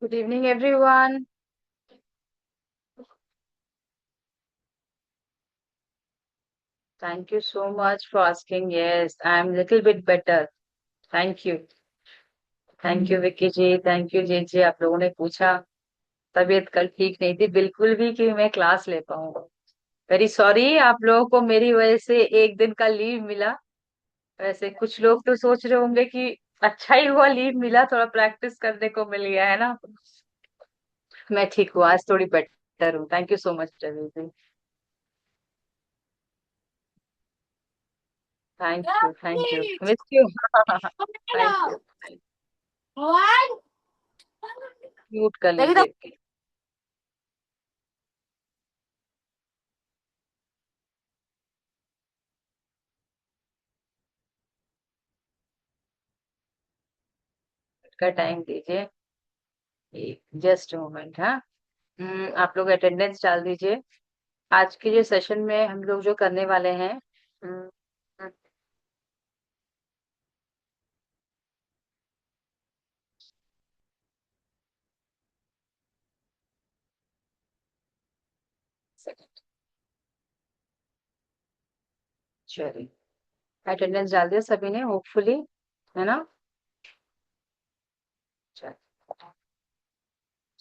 Good evening, everyone. Thank you so much for asking. Yes, I'm little bit better. Thank you. Thank you Vicky ji, thank you ji ji, आप लोगों ने पूछा। तबीयत कल ठीक नहीं थी बिल्कुल भी कि मैं क्लास ले पाऊँ। वेरी सॉरी, आप लोगों को मेरी वजह से एक दिन का लीव मिला। वैसे कुछ लोग तो सोच रहे होंगे कि अच्छा ही हुआ लीव मिला, थोड़ा प्रैक्टिस करने को मिल गया है ना। मैं ठीक हूँ, आज थोड़ी बेटर हूँ। Thank you so much Ravi ji. Thank you miss you. Thank you. Mute कर लीजिए। का टाइम दीजिए, जस्ट मोमेंट। हाँ। आप लोग अटेंडेंस डाल दीजिए। आज के जो सेशन में हम लोग जो करने वाले हैं। चलिए, अटेंडेंस डाल दिया सभी ने होपफुली, है ना। चलिए।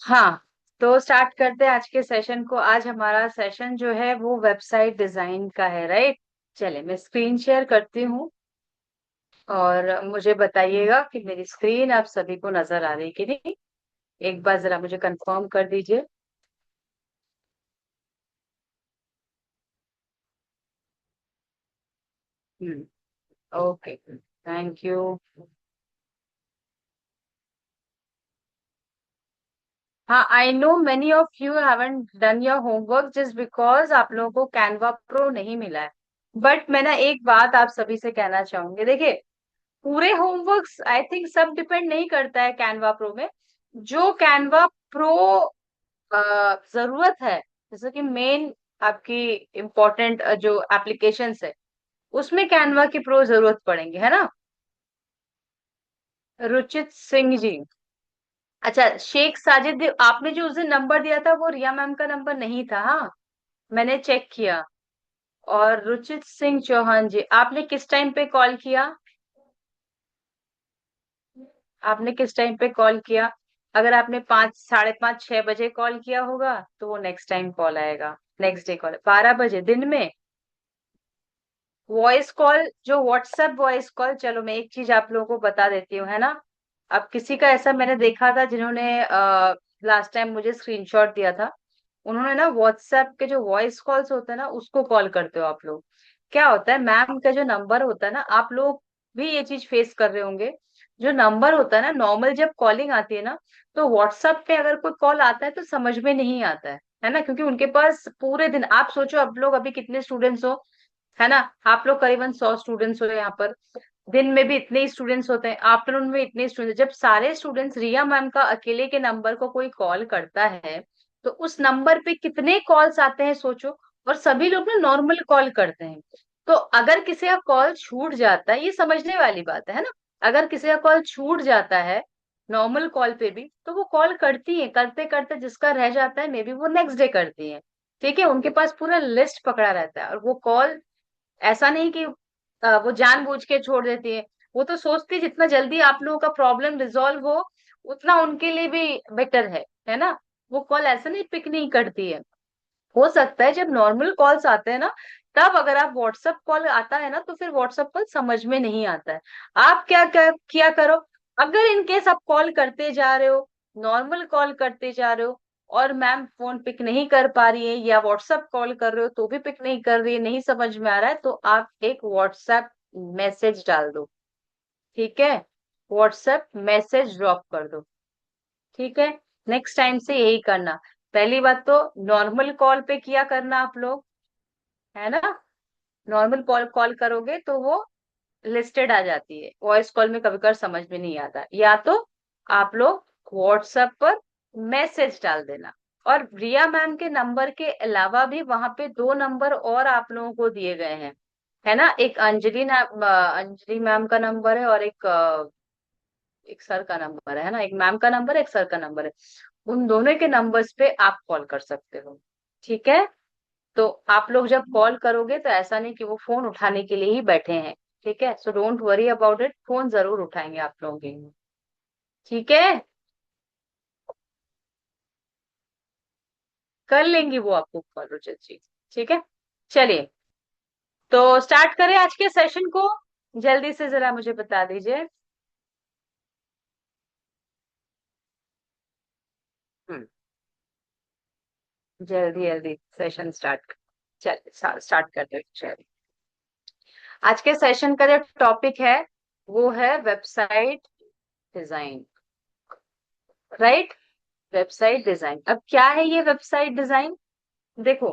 हाँ, तो स्टार्ट करते हैं आज के सेशन को। आज हमारा सेशन जो है वो वेबसाइट डिजाइन का है, राइट। चलिए, मैं स्क्रीन शेयर करती हूँ और मुझे बताइएगा कि मेरी स्क्रीन आप सभी को नजर आ रही है कि नहीं। एक बार जरा मुझे कंफर्म कर दीजिए। हम्म। Okay, thank you. हाँ, I know many of you haven't done your homework just because आप लोगों को कैनवा प्रो नहीं मिला है। बट मैं ना एक बात आप सभी से कहना चाहूंगी, देखिए, पूरे होमवर्क्स आई थिंक सब डिपेंड नहीं करता है कैनवा प्रो में। जो कैनवा प्रो जरूरत है, जैसे कि मेन आपकी इम्पोर्टेंट जो एप्लीकेशंस है, उसमें कैनवा की प्रो जरूरत पड़ेंगे, है ना। रुचित सिंह जी। अच्छा, शेख साजिद, आपने जो उस दिन नंबर दिया था वो रिया मैम का नंबर नहीं था, हाँ। मैंने चेक किया। और रुचित सिंह चौहान जी, आपने किस टाइम पे कॉल किया? आपने किस टाइम पे कॉल किया? अगर आपने 5, 5:30, 6 बजे कॉल किया होगा तो वो नेक्स्ट टाइम कॉल आएगा। नेक्स्ट डे कॉल 12 बजे दिन में। वॉइस कॉल, जो व्हाट्सएप वॉइस कॉल, चलो मैं एक चीज आप लोगों को बता देती हूँ, है ना। अब किसी का ऐसा मैंने देखा था जिन्होंने लास्ट टाइम मुझे स्क्रीनशॉट दिया था। उन्होंने ना व्हाट्सएप के जो वॉइस कॉल्स होते हैं ना उसको कॉल करते हो आप लोग। क्या होता है, मैम का जो नंबर होता है ना, आप लोग भी ये चीज फेस कर रहे होंगे। जो नंबर होता है ना, नॉर्मल जब कॉलिंग आती है ना, तो व्हाट्सएप पे अगर कोई कॉल आता है तो समझ में नहीं आता है ना, क्योंकि उनके पास पूरे दिन, आप सोचो आप लोग अभी कितने स्टूडेंट्स हो, है ना। आप लोग करीबन 100 स्टूडेंट्स हो यहाँ पर। दिन में भी इतने ही स्टूडेंट्स होते हैं, आफ्टरनून में इतने स्टूडेंट्स, जब सारे स्टूडेंट्स रिया मैम का अकेले के नंबर को कोई कॉल करता है तो उस नंबर पे कितने कॉल्स आते हैं सोचो। और सभी लोग ना नॉर्मल कॉल करते हैं। तो अगर किसी का कॉल छूट जाता है, ये समझने वाली बात है ना। अगर किसी का कॉल छूट जाता है नॉर्मल कॉल पे भी, तो वो कॉल करती है, करते करते जिसका रह जाता है मे बी वो नेक्स्ट डे करती है। ठीक है, उनके पास पूरा लिस्ट पकड़ा रहता है और वो कॉल, ऐसा नहीं कि वो जानबूझ के छोड़ देती है। वो तो सोचती है जितना जल्दी आप लोगों का प्रॉब्लम रिजॉल्व हो उतना उनके लिए भी बेटर है ना। वो कॉल ऐसा नहीं पिक नहीं करती है। हो सकता है जब नॉर्मल कॉल्स आते हैं ना, तब अगर आप व्हाट्सएप कॉल आता है ना तो फिर व्हाट्सएप कॉल समझ में नहीं आता है। आप क्या किया करो, अगर इनकेस आप कॉल करते जा रहे हो, नॉर्मल कॉल करते जा रहे हो, और मैम फोन पिक नहीं कर पा रही है या व्हाट्सएप कॉल कर रहे हो तो भी पिक नहीं कर रही है, नहीं समझ में आ रहा है, तो आप एक व्हाट्सएप मैसेज डाल दो। ठीक है, व्हाट्सएप मैसेज ड्रॉप कर दो। ठीक है, नेक्स्ट टाइम से यही करना। पहली बात तो नॉर्मल कॉल पे किया करना आप लोग, है ना। नॉर्मल कॉल कॉल करोगे तो वो लिस्टेड आ जाती है, वॉइस कॉल में कभी कभार समझ में नहीं आता, या तो आप लोग व्हाट्सएप पर मैसेज डाल देना। और रिया मैम के नंबर के अलावा भी वहां पे दो नंबर और आप लोगों को दिए गए हैं, है ना। एक अंजलि मैम का नंबर है और एक सर का नंबर है ना, एक मैम का नंबर है, एक सर का नंबर है। उन दोनों के नंबर्स पे आप कॉल कर सकते हो। ठीक है। तो आप लोग जब कॉल करोगे तो ऐसा नहीं कि वो फोन उठाने के लिए ही बैठे हैं। ठीक है, so don't worry about it, phone जरूर उठाएंगे आप लोगों के। ठीक है, कर लेंगी वो आपको कॉल, रुचित जी। ठीक है, चलिए, तो स्टार्ट करें आज के सेशन को। जल्दी से जरा मुझे बता दीजिए। हम्म, जल्दी जल्दी सेशन स्टार्ट। चलिए स्टार्ट करते हैं, चलिए। आज के सेशन का जो टॉपिक है वो है website design. Right, website design. अब क्या है ये वेबसाइट डिजाइन? देखो,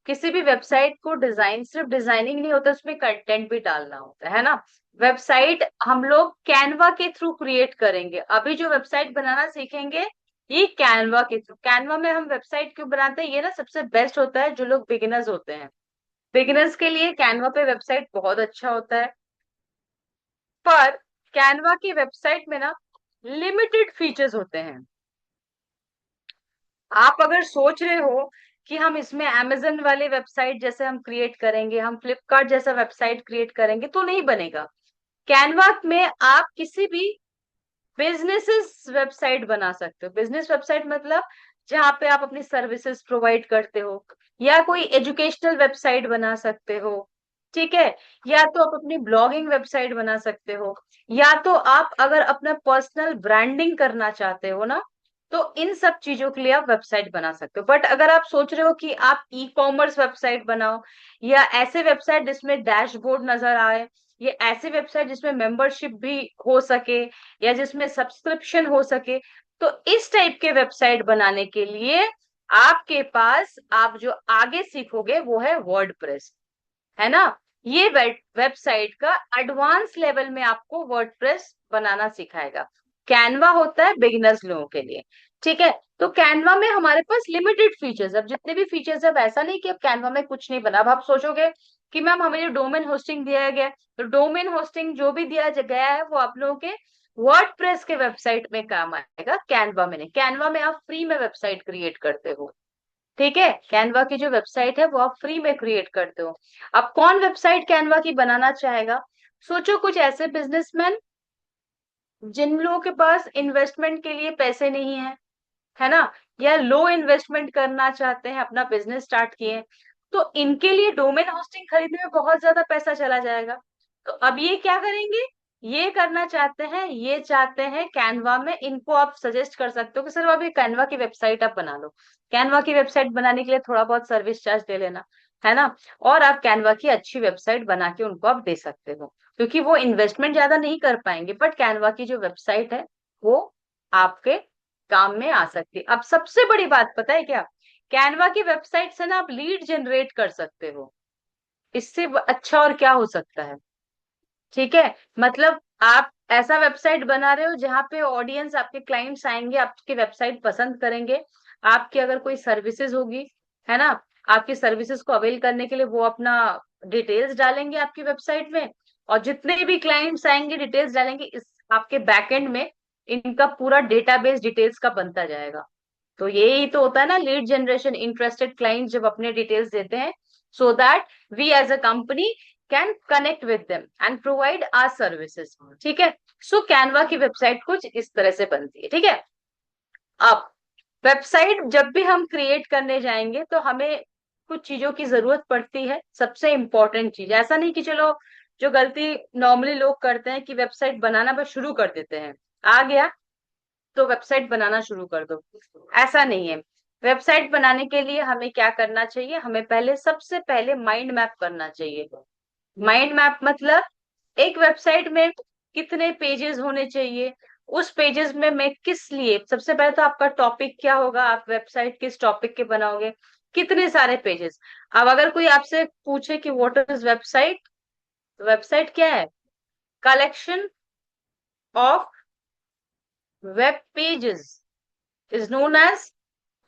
किसी भी वेबसाइट को डिजाइन सिर्फ डिजाइनिंग नहीं होता, उसमें कंटेंट भी डालना होता है ना। वेबसाइट हम लोग कैनवा के थ्रू क्रिएट करेंगे। अभी जो वेबसाइट बनाना सीखेंगे ये कैनवा के थ्रू। कैनवा में हम वेबसाइट क्यों बनाते हैं, ये ना सबसे बेस्ट होता है जो लोग बिगिनर्स होते हैं। बिगिनर्स के लिए कैनवा पे वेबसाइट बहुत अच्छा होता है। पर कैनवा की वेबसाइट में ना लिमिटेड फीचर्स होते हैं। आप अगर सोच रहे हो कि हम इसमें amazon वाले वेबसाइट जैसे हम क्रिएट करेंगे, हम फ्लिपकार्ट जैसा वेबसाइट क्रिएट करेंगे, तो नहीं बनेगा। कैनवा में आप किसी भी बिजनेसेस वेबसाइट बना सकते हो। बिजनेस वेबसाइट मतलब जहाँ पे आप अपनी सर्विसेज प्रोवाइड करते हो, या कोई एजुकेशनल वेबसाइट बना सकते हो। ठीक है, या तो आप अपनी ब्लॉगिंग वेबसाइट बना सकते हो, या तो आप अगर अपना पर्सनल ब्रांडिंग करना चाहते हो ना, तो इन सब चीजों के लिए आप वेबसाइट बना सकते हो। बट अगर आप सोच रहे हो कि आप ई कॉमर्स वेबसाइट बनाओ, या ऐसे वेबसाइट जिसमें डैशबोर्ड नजर आए, ये ऐसे वेबसाइट जिसमें मेंबरशिप भी हो सके, या जिसमें सब्सक्रिप्शन हो सके, तो इस टाइप के वेबसाइट बनाने के लिए आपके पास आप जो आगे सीखोगे वो है वर्डप्रेस। है ना। ये वेबसाइट का एडवांस लेवल में आपको वर्डप्रेस बनाना सिखाएगा। कैनवा होता है बिगिनर्स लोगों के लिए। ठीक है, तो कैनवा में हमारे पास लिमिटेड फीचर्स। अब जितने भी फीचर्स है, अब ऐसा नहीं कि अब कैनवा में कुछ नहीं बना। अब आप सोचोगे कि मैम हमें जो डोमेन होस्टिंग दिया गया है, तो डोमेन होस्टिंग जो भी दिया गया है वो आप लोगों के वर्डप्रेस के वेबसाइट में काम आएगा, कैनवा में नहीं। कैनवा में आप फ्री में वेबसाइट क्रिएट करते हो। ठीक है, कैनवा की जो वेबसाइट है वो आप फ्री में क्रिएट करते हो। अब कौन वेबसाइट कैनवा की बनाना चाहेगा? सोचो कुछ ऐसे बिजनेसमैन जिन लोगों के पास इन्वेस्टमेंट के लिए पैसे नहीं है, है ना, या लो इन्वेस्टमेंट करना चाहते हैं, अपना बिजनेस स्टार्ट किए हैं, तो इनके लिए डोमेन होस्टिंग खरीदने में बहुत ज्यादा पैसा चला जाएगा। तो अब ये क्या करेंगे? ये करना चाहते हैं, ये चाहते हैं कैनवा में, इनको आप सजेस्ट कर सकते हो कि सर अभी कैनवा की वेबसाइट आप बना लो। कैनवा की वेबसाइट बनाने के लिए थोड़ा बहुत सर्विस चार्ज दे लेना, है ना। और आप कैनवा की अच्छी वेबसाइट बना के उनको आप दे सकते हो, क्योंकि वो इन्वेस्टमेंट ज्यादा नहीं कर पाएंगे, बट कैनवा की जो वेबसाइट है वो आपके काम में आ सकती है। अब सबसे बड़ी बात पता है क्या? कैनवा की वेबसाइट से ना आप लीड जनरेट कर सकते हो। इससे अच्छा और क्या हो सकता है? ठीक है, मतलब आप ऐसा वेबसाइट बना रहे हो जहां पे ऑडियंस, आपके क्लाइंट्स आएंगे, आपकी वेबसाइट पसंद करेंगे, आपकी अगर कोई सर्विसेज होगी, है ना, आपकी सर्विसेज को अवेल करने के लिए वो अपना डिटेल्स डालेंगे आपकी वेबसाइट में, और जितने भी क्लाइंट्स आएंगे डिटेल्स डालेंगे, इस आपके बैकएंड में इनका पूरा डेटाबेस डिटेल्स का बनता जाएगा। तो यही तो होता है ना लीड जनरेशन। इंटरेस्टेड क्लाइंट जब अपने डिटेल्स देते हैं, so that we as a company can connect with them and provide our services. ठीक है, सो कैनवा की वेबसाइट कुछ इस तरह से बनती है। ठीक है, अब वेबसाइट जब भी हम क्रिएट करने जाएंगे तो हमें कुछ चीजों की जरूरत पड़ती है। सबसे इंपॉर्टेंट चीज, ऐसा नहीं कि चलो जो गलती नॉर्मली लोग करते हैं कि वेबसाइट बनाना बस शुरू कर देते हैं, आ गया तो वेबसाइट बनाना शुरू कर दो, ऐसा नहीं है। वेबसाइट बनाने के लिए हमें क्या करना चाहिए? हमें पहले, सबसे पहले माइंड मैप करना चाहिए। माइंड मैप मतलब एक वेबसाइट में कितने पेजेस होने चाहिए, उस पेजेस में मैं किस लिए, सबसे पहले तो आपका टॉपिक क्या होगा, आप वेबसाइट किस टॉपिक के बनाओगे, कितने सारे पेजेस। अब अगर कोई आपसे पूछे कि व्हाट इज वेबसाइट, वेबसाइट क्या है? Collection of web pages is known as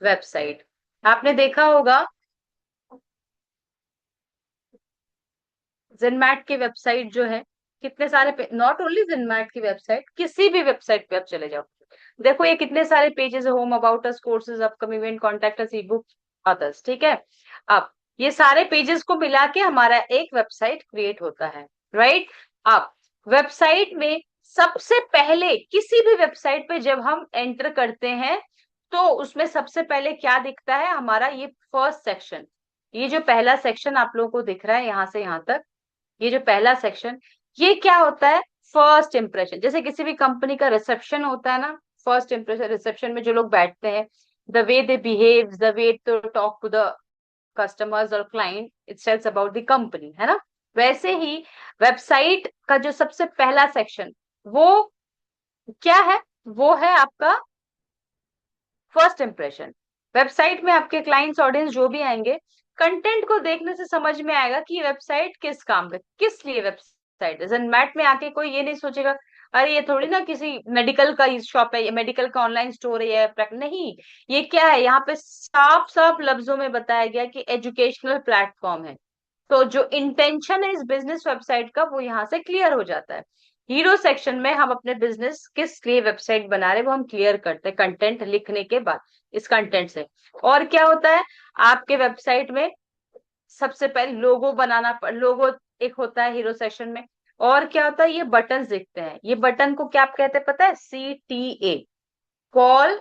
website. आपने देखा होगा जेनमैट की वेबसाइट जो है, कितने सारे, नॉट ओनली जिनमैट की वेबसाइट, किसी भी वेबसाइट पे आप चले जाओ, देखो ये कितने सारे पेजेस है, home, about us, courses, upcoming event, contact us, E book, others, ठीक है। अब ये सारे पेजेस को मिला के हमारा एक वेबसाइट क्रिएट होता है, राइट। अब वेबसाइट में सबसे पहले, किसी भी वेबसाइट पे जब हम एंटर करते हैं, तो उसमें सबसे पहले क्या दिखता है, हमारा ये फर्स्ट सेक्शन, ये जो पहला सेक्शन आप लोगों को दिख रहा है यहां से यहां तक, ये जो पहला सेक्शन, ये क्या होता है, फर्स्ट इंप्रेशन। जैसे किसी भी कंपनी का रिसेप्शन होता है ना, फर्स्ट इंप्रेशन, रिसेप्शन में जो लोग बैठते हैं, the way they behave, the way to talk to the customers और client, it tells about the company, है ना। वैसे ही वेबसाइट का जो सबसे पहला सेक्शन, वो क्या है, वो है आपका फर्स्ट इंप्रेशन। वेबसाइट में आपके क्लाइंट्स, ऑडियंस जो भी आएंगे, कंटेंट को देखने से समझ में आएगा कि ये वेबसाइट किस काम पे, किस लिए वेबसाइट है। जनमैट में आके कोई ये नहीं सोचेगा, अरे ये थोड़ी ना किसी मेडिकल का शॉप है, ये मेडिकल का ऑनलाइन स्टोर है, नहीं, ये क्या है, यहाँ पे साफ साफ लफ्जों में बताया गया कि एजुकेशनल प्लेटफॉर्म है। तो जो इंटेंशन है इस बिजनेस वेबसाइट का, वो यहाँ से क्लियर हो जाता है। हीरो सेक्शन में हम अपने बिजनेस किस लिए वेबसाइट बना रहे हैं वो हम क्लियर करते हैं कंटेंट लिखने के बाद, इस कंटेंट से। और क्या होता है, आपके वेबसाइट में सबसे पहले लोगो बनाना, लोगो एक होता है हीरो सेक्शन में। और क्या होता है, ये बटन दिखते हैं, ये बटन को क्या आप कहते हैं पता है, CTA, call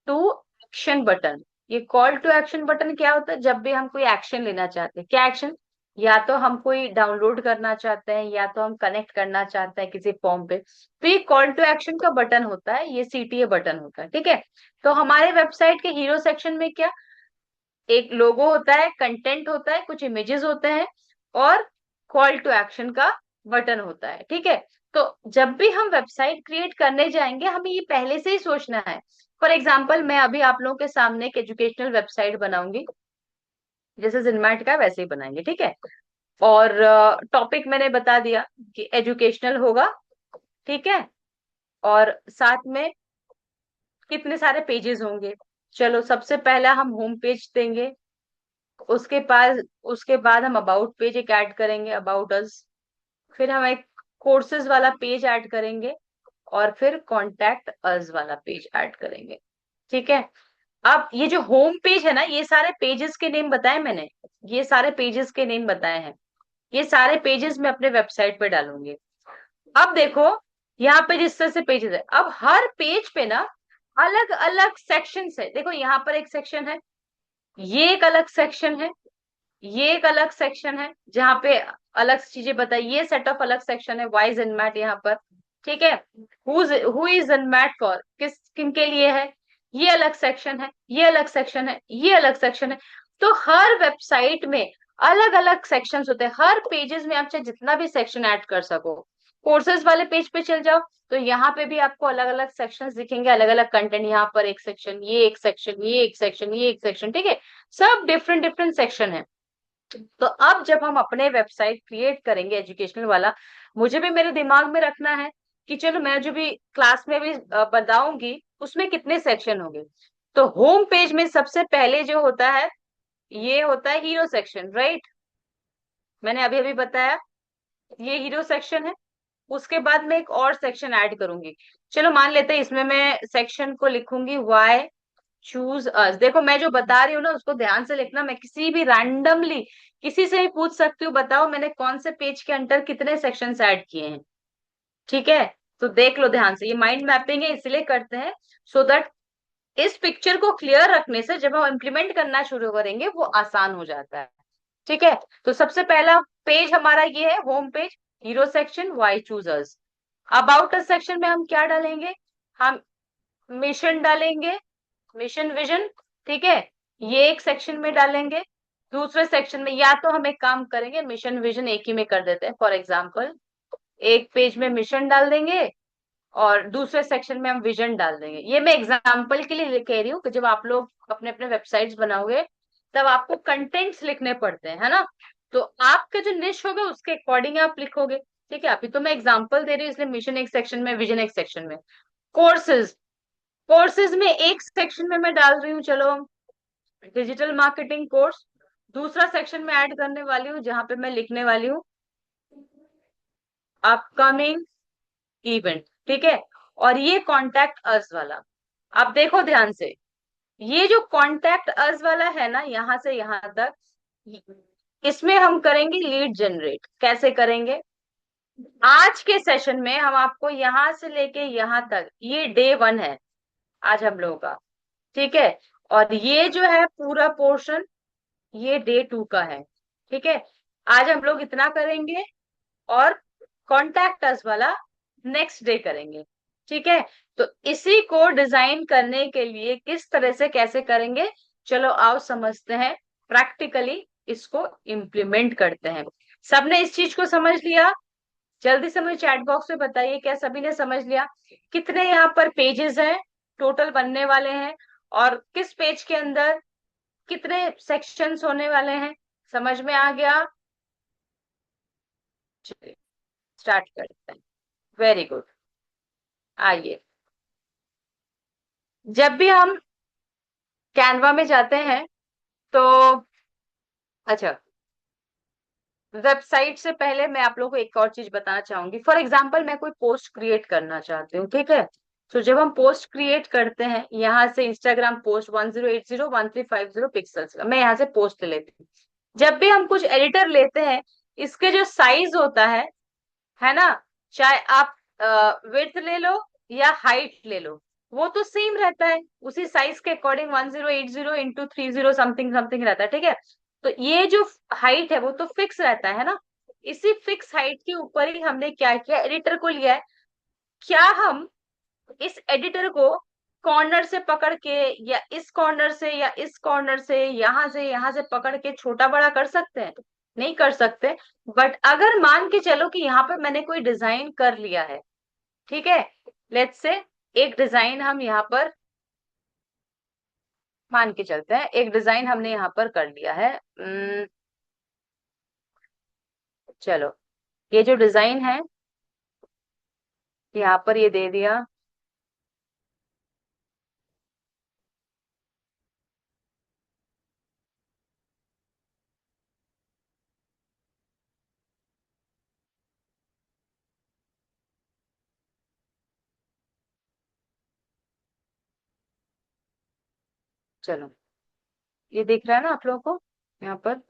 to action button. ये कॉल टू एक्शन बटन क्या होता है, जब भी हम कोई एक्शन लेना चाहते हैं, क्या एक्शन, या तो हम कोई डाउनलोड करना चाहते हैं, या तो हम कनेक्ट करना चाहते हैं किसी फॉर्म पे, तो ये कॉल टू एक्शन का बटन होता है, ये CTA बटन होता है, ठीक है। तो हमारे वेबसाइट के हीरो सेक्शन में क्या, एक लोगो होता है, कंटेंट होता है, कुछ इमेजेस होते हैं, और कॉल टू एक्शन का बटन होता है, ठीक है। तो जब भी हम वेबसाइट क्रिएट करने जाएंगे, हमें ये पहले से ही सोचना है। फॉर एग्जाम्पल, मैं अभी आप लोगों के सामने एक एजुकेशनल वेबसाइट बनाऊंगी, जैसे जिनमैट का वैसे ही बनाएंगे, ठीक है। और टॉपिक मैंने बता दिया कि एजुकेशनल होगा, ठीक है। और साथ में कितने सारे पेजेस होंगे, चलो सबसे पहला हम होम पेज देंगे, उसके पास, उसके बाद हम अबाउट पेज एक ऐड करेंगे, अबाउट अस, फिर हम एक कोर्सेज वाला पेज ऐड करेंगे, और फिर कॉन्टैक्ट अस वाला पेज ऐड करेंगे, ठीक है। अब ये जो होम पेज है ना, ये सारे पेजेस के नेम बताए मैंने, ये सारे पेजेस के नेम बताए हैं, ये सारे पेजेस मैं अपने वेबसाइट पे डालूंगी। अब देखो, यहाँ पे जिस तरह से पेजेस है, अब हर पेज पे ना अलग अलग सेक्शंस है। देखो यहाँ पर एक सेक्शन है, ये एक अलग सेक्शन है, ये एक अलग सेक्शन है जहाँ पे अलग चीजें बताई, ये सेट ऑफ अलग सेक्शन है, वाई इज एनमैट यहाँ पर, ठीक है। हु इज एनमैट फॉर, किस किन के लिए है, ये अलग सेक्शन है, ये अलग सेक्शन है, ये अलग सेक्शन है। तो हर वेबसाइट में अलग अलग सेक्शंस होते हैं, हर पेजेस में आप चाहे जितना भी सेक्शन ऐड कर सको। कोर्सेज वाले पेज पे चल जाओ, तो यहाँ पे भी आपको अलग अलग सेक्शंस दिखेंगे, अलग अलग कंटेंट, यहाँ पर एक सेक्शन, ये एक सेक्शन, ये एक सेक्शन, ये एक सेक्शन, ठीक है। सब डिफरेंट डिफरेंट सेक्शन है। तो अब जब हम अपने वेबसाइट क्रिएट करेंगे एजुकेशनल वाला, मुझे भी मेरे दिमाग में रखना है कि चलो मैं जो भी क्लास में भी बताऊंगी, उसमें कितने सेक्शन होंगे। तो होम पेज में सबसे पहले जो होता है, ये होता है हीरो सेक्शन, राइट। मैंने अभी अभी बताया, ये हीरो सेक्शन है। उसके बाद मैं एक और सेक्शन ऐड करूंगी, चलो मान लेते हैं इसमें मैं सेक्शन को लिखूंगी वाई चूज अस। देखो मैं जो बता रही हूँ ना, उसको ध्यान से लिखना, मैं किसी भी रैंडमली किसी से भी पूछ सकती हूँ, बताओ मैंने कौन से पेज के अंदर कितने सेक्शंस ऐड किए हैं, ठीक है। तो देख लो ध्यान से, ये माइंड मैपिंग है, इसलिए करते हैं सो दैट इस पिक्चर को क्लियर रखने से जब हम इम्प्लीमेंट करना शुरू करेंगे वो आसान हो जाता है, ठीक है। तो सबसे पहला पेज हमारा ये है home page, hero section, why चूजर्स। अबाउट अस सेक्शन में हम क्या डालेंगे, हम मिशन डालेंगे, मिशन विजन, ठीक है, ये एक सेक्शन में डालेंगे। दूसरे सेक्शन में या तो हम एक काम करेंगे, मिशन विजन एक ही में कर देते हैं, फॉर एग्जाम्पल एक पेज में मिशन डाल देंगे और दूसरे सेक्शन में हम विजन डाल देंगे। ये मैं एग्जाम्पल के लिए कह रही हूँ कि जब आप लोग अपने अपने वेबसाइट्स बनाओगे, तब आपको कंटेंट्स लिखने पड़ते हैं, है ना। तो आपका जो निश होगा उसके अकॉर्डिंग आप लिखोगे, ठीक है। अभी तो मैं एग्जाम्पल दे रही हूँ, इसलिए मिशन एक सेक्शन में, विजन एक सेक्शन में। कोर्सेज, कोर्सेज में एक सेक्शन में मैं डाल रही हूँ, चलो डिजिटल मार्केटिंग कोर्स। दूसरा सेक्शन में ऐड करने वाली हूँ जहां पे मैं लिखने वाली हूँ अपकमिंग इवेंट, ठीक है। और ये कॉन्टैक्ट अस वाला, आप देखो ध्यान से, ये जो कॉन्टैक्ट अस वाला है ना, यहां से यहां तक, इसमें हम करेंगे लीड जनरेट। कैसे करेंगे? आज के सेशन में हम आपको यहां से लेके यहां तक, ये डे वन है आज हम लोगों का, ठीक है। और ये जो है पूरा पोर्शन, ये डे टू का है, ठीक है। आज हम लोग इतना करेंगे, और कॉन्टैक्ट अस वाला नेक्स्ट डे करेंगे, ठीक है। तो इसी को डिजाइन करने के लिए किस तरह से कैसे करेंगे, चलो आओ समझते हैं, प्रैक्टिकली इसको इम्प्लीमेंट करते हैं। सबने इस चीज को समझ लिया? जल्दी से मुझे चैट बॉक्स में बताइए, क्या सभी ने समझ लिया? कितने यहाँ पर पेजेस हैं टोटल बनने वाले हैं, और किस पेज के अंदर कितने सेक्शंस होने वाले हैं? समझ में आ गया? चलिए स्टार्ट करते हैं। Very good. आइए, जब भी हम कैनवा में जाते हैं तो, अच्छा, वेबसाइट से पहले मैं आप लोगों को एक और चीज बताना चाहूंगी। फॉर एग्जाम्पल मैं कोई पोस्ट क्रिएट करना चाहती हूँ, ठीक है। तो जब हम पोस्ट क्रिएट करते हैं, यहाँ से इंस्टाग्राम पोस्ट 1080 1350 पिक्सल्स का मैं यहाँ से पोस्ट ले लेती हूँ। जब भी हम कुछ एडिटर लेते हैं, इसके जो साइज होता है ना, चाहे आप विड्थ ले लो या हाइट ले लो, वो तो सेम रहता है, उसी साइज के अकॉर्डिंग 1080 इंटू 30 समथिंग समथिंग रहता है, ठीक है। तो ये जो हाइट है वो तो फिक्स रहता है ना। इसी फिक्स हाइट के ऊपर ही हमने क्या किया, एडिटर को लिया है। क्या हम इस एडिटर को कॉर्नर से पकड़ के, या इस कॉर्नर से या इस कॉर्नर से यहाँ से पकड़ के छोटा बड़ा कर सकते हैं? नहीं कर सकते। बट अगर मान के चलो कि यहाँ पर मैंने कोई डिजाइन कर लिया है, ठीक है, लेट्स से एक डिजाइन हम यहाँ पर मान के चलते हैं, एक डिजाइन हमने यहाँ पर कर लिया है। चलो, ये जो डिजाइन है यहाँ पर ये दे दिया। चलो, ये दिख रहा है ना आप लोगों को यहाँ पर?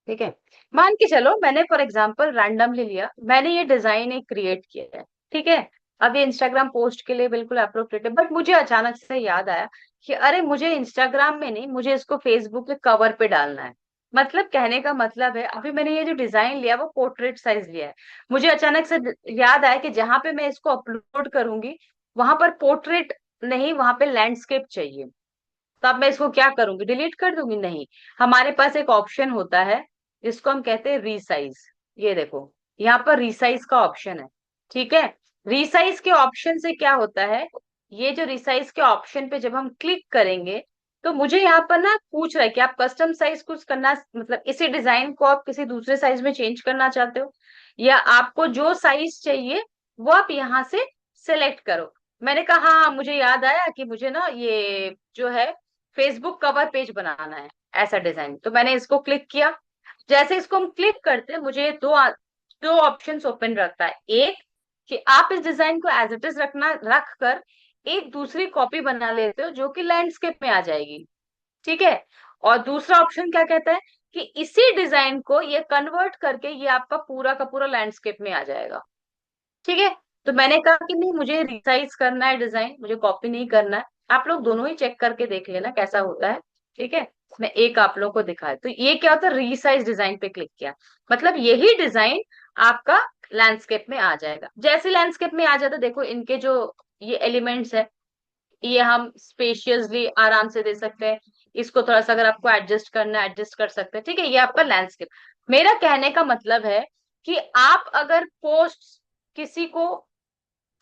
ठीक है, मान के चलो मैंने फॉर एग्जांपल रैंडमली लिया, मैंने ये डिजाइन एक क्रिएट किया है, ठीक है। अब ये इंस्टाग्राम पोस्ट के लिए बिल्कुल अप्रोप्रिएट है, बट मुझे अचानक से याद आया कि अरे मुझे इंस्टाग्राम में नहीं, मुझे इसको फेसबुक के कवर पे डालना है। मतलब कहने का मतलब है, अभी मैंने ये जो डिजाइन लिया वो पोर्ट्रेट साइज लिया है। मुझे अचानक से याद आया कि जहां पे मैं इसको अपलोड करूंगी, वहां पर पोर्ट्रेट नहीं, वहां पे लैंडस्केप चाहिए। तो अब मैं इसको क्या करूंगी, डिलीट कर दूंगी? नहीं, हमारे पास एक ऑप्शन होता है जिसको हम कहते हैं रीसाइज। ये देखो, यहाँ पर रीसाइज का ऑप्शन है, ठीक है। रीसाइज के ऑप्शन से क्या होता है, ये जो रिसाइज के ऑप्शन पे जब हम क्लिक करेंगे, तो मुझे यहाँ पर ना पूछ रहा है कि आप कस्टम साइज कुछ करना, मतलब इसी डिजाइन को आप किसी दूसरे साइज में चेंज करना चाहते हो, या आपको जो साइज चाहिए वो आप यहाँ से सिलेक्ट करो। मैंने कहा हाँ, मुझे याद आया कि मुझे ना ये जो है फेसबुक कवर पेज बनाना है, ऐसा डिजाइन। तो मैंने इसको क्लिक किया। जैसे इसको हम क्लिक करते हैं, मुझे दो ऑप्शंस ओपन रखता है। एक, कि आप इस डिजाइन को एज इट इज रख कर एक दूसरी कॉपी बना लेते हो जो कि लैंडस्केप में आ जाएगी, ठीक है। और दूसरा ऑप्शन क्या कहता है, कि इसी डिजाइन को ये कन्वर्ट करके ये आपका पूरा का पूरा लैंडस्केप में आ जाएगा, ठीक है। तो मैंने कहा कि नहीं, मुझे रिसाइज करना है डिजाइन, मुझे कॉपी नहीं करना है। आप लोग दोनों ही चेक करके देख लेना कैसा होता है, ठीक है। मैं एक आप लोग को दिखाया, तो ये क्या होता है, रीसाइज डिजाइन पे क्लिक किया, मतलब यही डिजाइन आपका लैंडस्केप में आ जाएगा। जैसे लैंडस्केप में आ जाता है, देखो इनके जो ये एलिमेंट्स है, ये हम स्पेशियसली आराम से दे सकते हैं। इसको थोड़ा सा अगर आपको एडजस्ट करना है, एडजस्ट कर सकते हैं, ठीक है। ये आपका लैंडस्केप। मेरा कहने का मतलब है कि आप अगर पोस्ट किसी को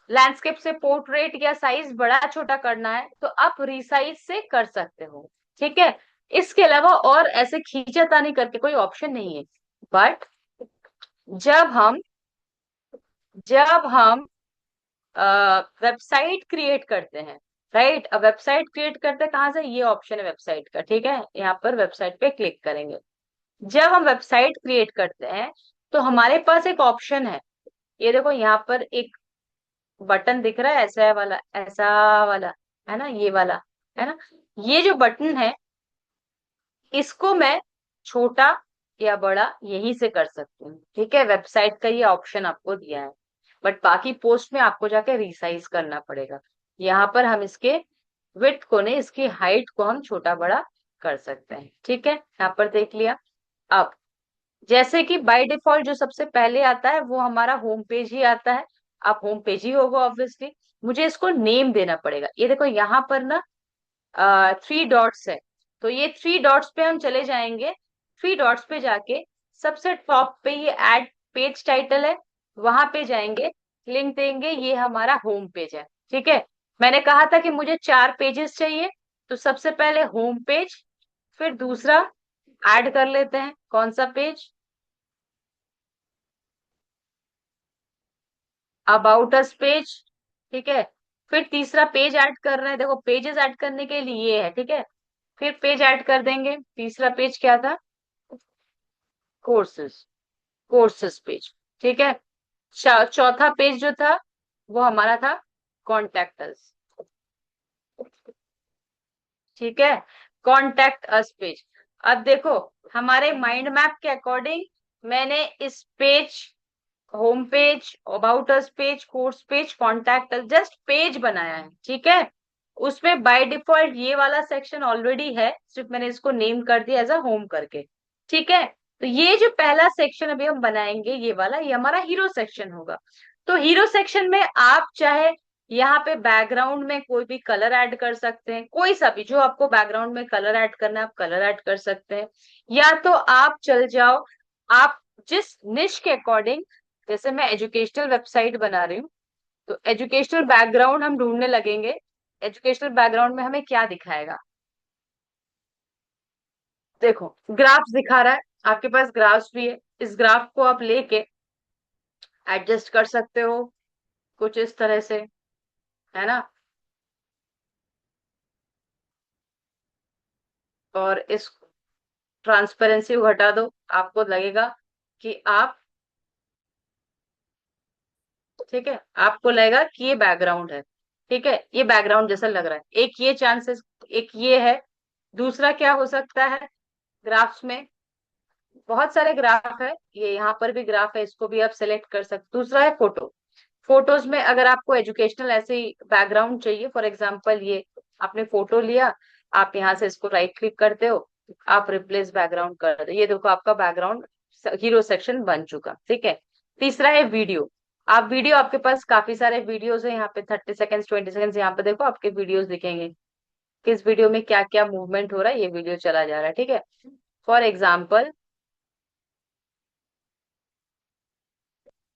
लैंडस्केप से पोर्ट्रेट या साइज बड़ा छोटा करना है, तो आप रिसाइज से कर सकते हो, ठीक है। इसके अलावा और ऐसे खींचातानी करके कोई ऑप्शन नहीं है। बट जब हम जब हम वेबसाइट क्रिएट करते हैं, राइट। अब वेबसाइट क्रिएट करते हैं कहाँ से, ये ऑप्शन है वेबसाइट का, ठीक है, यहाँ पर वेबसाइट पे क्लिक करेंगे। जब हम वेबसाइट क्रिएट करते हैं तो हमारे पास एक ऑप्शन है, ये देखो यहाँ पर एक बटन दिख रहा है, ऐसा वाला, ऐसा वाला, है ना, ये वाला, है ना। ये जो बटन है इसको मैं छोटा या बड़ा यहीं से कर सकती हूँ, ठीक है, वेबसाइट का ये ऑप्शन आपको दिया है। बट बाकी पोस्ट में आपको जाके रिसाइज करना पड़ेगा। यहाँ पर हम इसके विड्थ को नहीं, इसकी हाइट को हम छोटा बड़ा कर सकते हैं, ठीक है, यहाँ पर देख लिया। अब जैसे कि बाय डिफॉल्ट जो सबसे पहले आता है वो हमारा होम पेज ही आता है। अब होम पेज ही होगा ऑब्वियसली, मुझे इसको नेम देना पड़ेगा। ये देखो यहाँ पर ना 3 डॉट्स है, तो ये 3 डॉट्स पे हम चले जाएंगे। 3 डॉट्स पे जाके सबसे टॉप पे ये ऐड पेज टाइटल है, वहां पे जाएंगे, लिंक देंगे, ये हमारा होम पेज है, ठीक है। मैंने कहा था कि मुझे 4 पेजेस चाहिए, तो सबसे पहले होम पेज, फिर दूसरा ऐड कर लेते हैं, कौन सा पेज, अबाउट अस पेज, ठीक है। फिर तीसरा पेज ऐड कर रहे हैं, देखो पेजेस ऐड करने के लिए ये है, ठीक है। फिर पेज ऐड कर देंगे, तीसरा पेज क्या था, कोर्सेस, कोर्सेस पेज, ठीक है। चौथा पेज जो था वो हमारा था कॉन्टैक्ट अस, ठीक है, कॉन्टैक्ट अस पेज। अब देखो हमारे माइंड मैप के अकॉर्डिंग मैंने इस page, home page, about us page, course page, contact us, just page बनाया है, ठीक है। उसमें बाय डिफॉल्ट ये वाला सेक्शन ऑलरेडी है, सिर्फ मैंने इसको नेम कर दिया एज अ होम करके, ठीक है। तो ये जो पहला सेक्शन अभी हम बनाएंगे ये वाला, ये हमारा हीरो सेक्शन होगा। तो हीरो सेक्शन में आप चाहे यहाँ पे बैकग्राउंड में कोई भी कलर ऐड कर सकते हैं, कोई सा भी जो आपको बैकग्राउंड में कलर ऐड करना है आप कलर ऐड कर सकते हैं। या तो आप चल जाओ, आप जिस निश के अकॉर्डिंग, जैसे मैं एजुकेशनल वेबसाइट बना रही हूँ, तो एजुकेशनल बैकग्राउंड हम ढूंढने लगेंगे। एजुकेशनल बैकग्राउंड में हमें क्या दिखाएगा, देखो ग्राफ्स दिखा रहा है, आपके पास ग्राफ्स भी है, इस ग्राफ को आप लेके एडजस्ट कर सकते हो कुछ इस तरह से, है ना। और इस ट्रांसपेरेंसी को हटा दो, आपको लगेगा कि आप, ठीक है, आपको लगेगा कि ये बैकग्राउंड है, ठीक है, ये बैकग्राउंड जैसा लग रहा है, एक ये चांसेस, एक ये है। दूसरा क्या हो सकता है, ग्राफ्स में बहुत सारे ग्राफ है, ये यहाँ पर भी ग्राफ है, इसको भी आप सेलेक्ट कर सकते। दूसरा है फोटो, फोटोज में अगर आपको एजुकेशनल ऐसे ही बैकग्राउंड चाहिए, फॉर एग्जांपल ये आपने फोटो लिया, आप यहाँ से इसको राइट क्लिक करते हो, आप रिप्लेस बैकग्राउंड कर दो, ये देखो आपका बैकग्राउंड हीरो सेक्शन बन चुका, ठीक है। तीसरा है वीडियो, आप वीडियो, आपके पास काफी सारे वीडियोस है, यहाँ पे 30 सेकेंड्स 20 सेकेंड्स, यहाँ पे देखो आपके वीडियोस दिखेंगे, किस वीडियो में क्या क्या मूवमेंट हो रहा है, ये वीडियो चला जा रहा है, ठीक है। फॉर एग्जाम्पल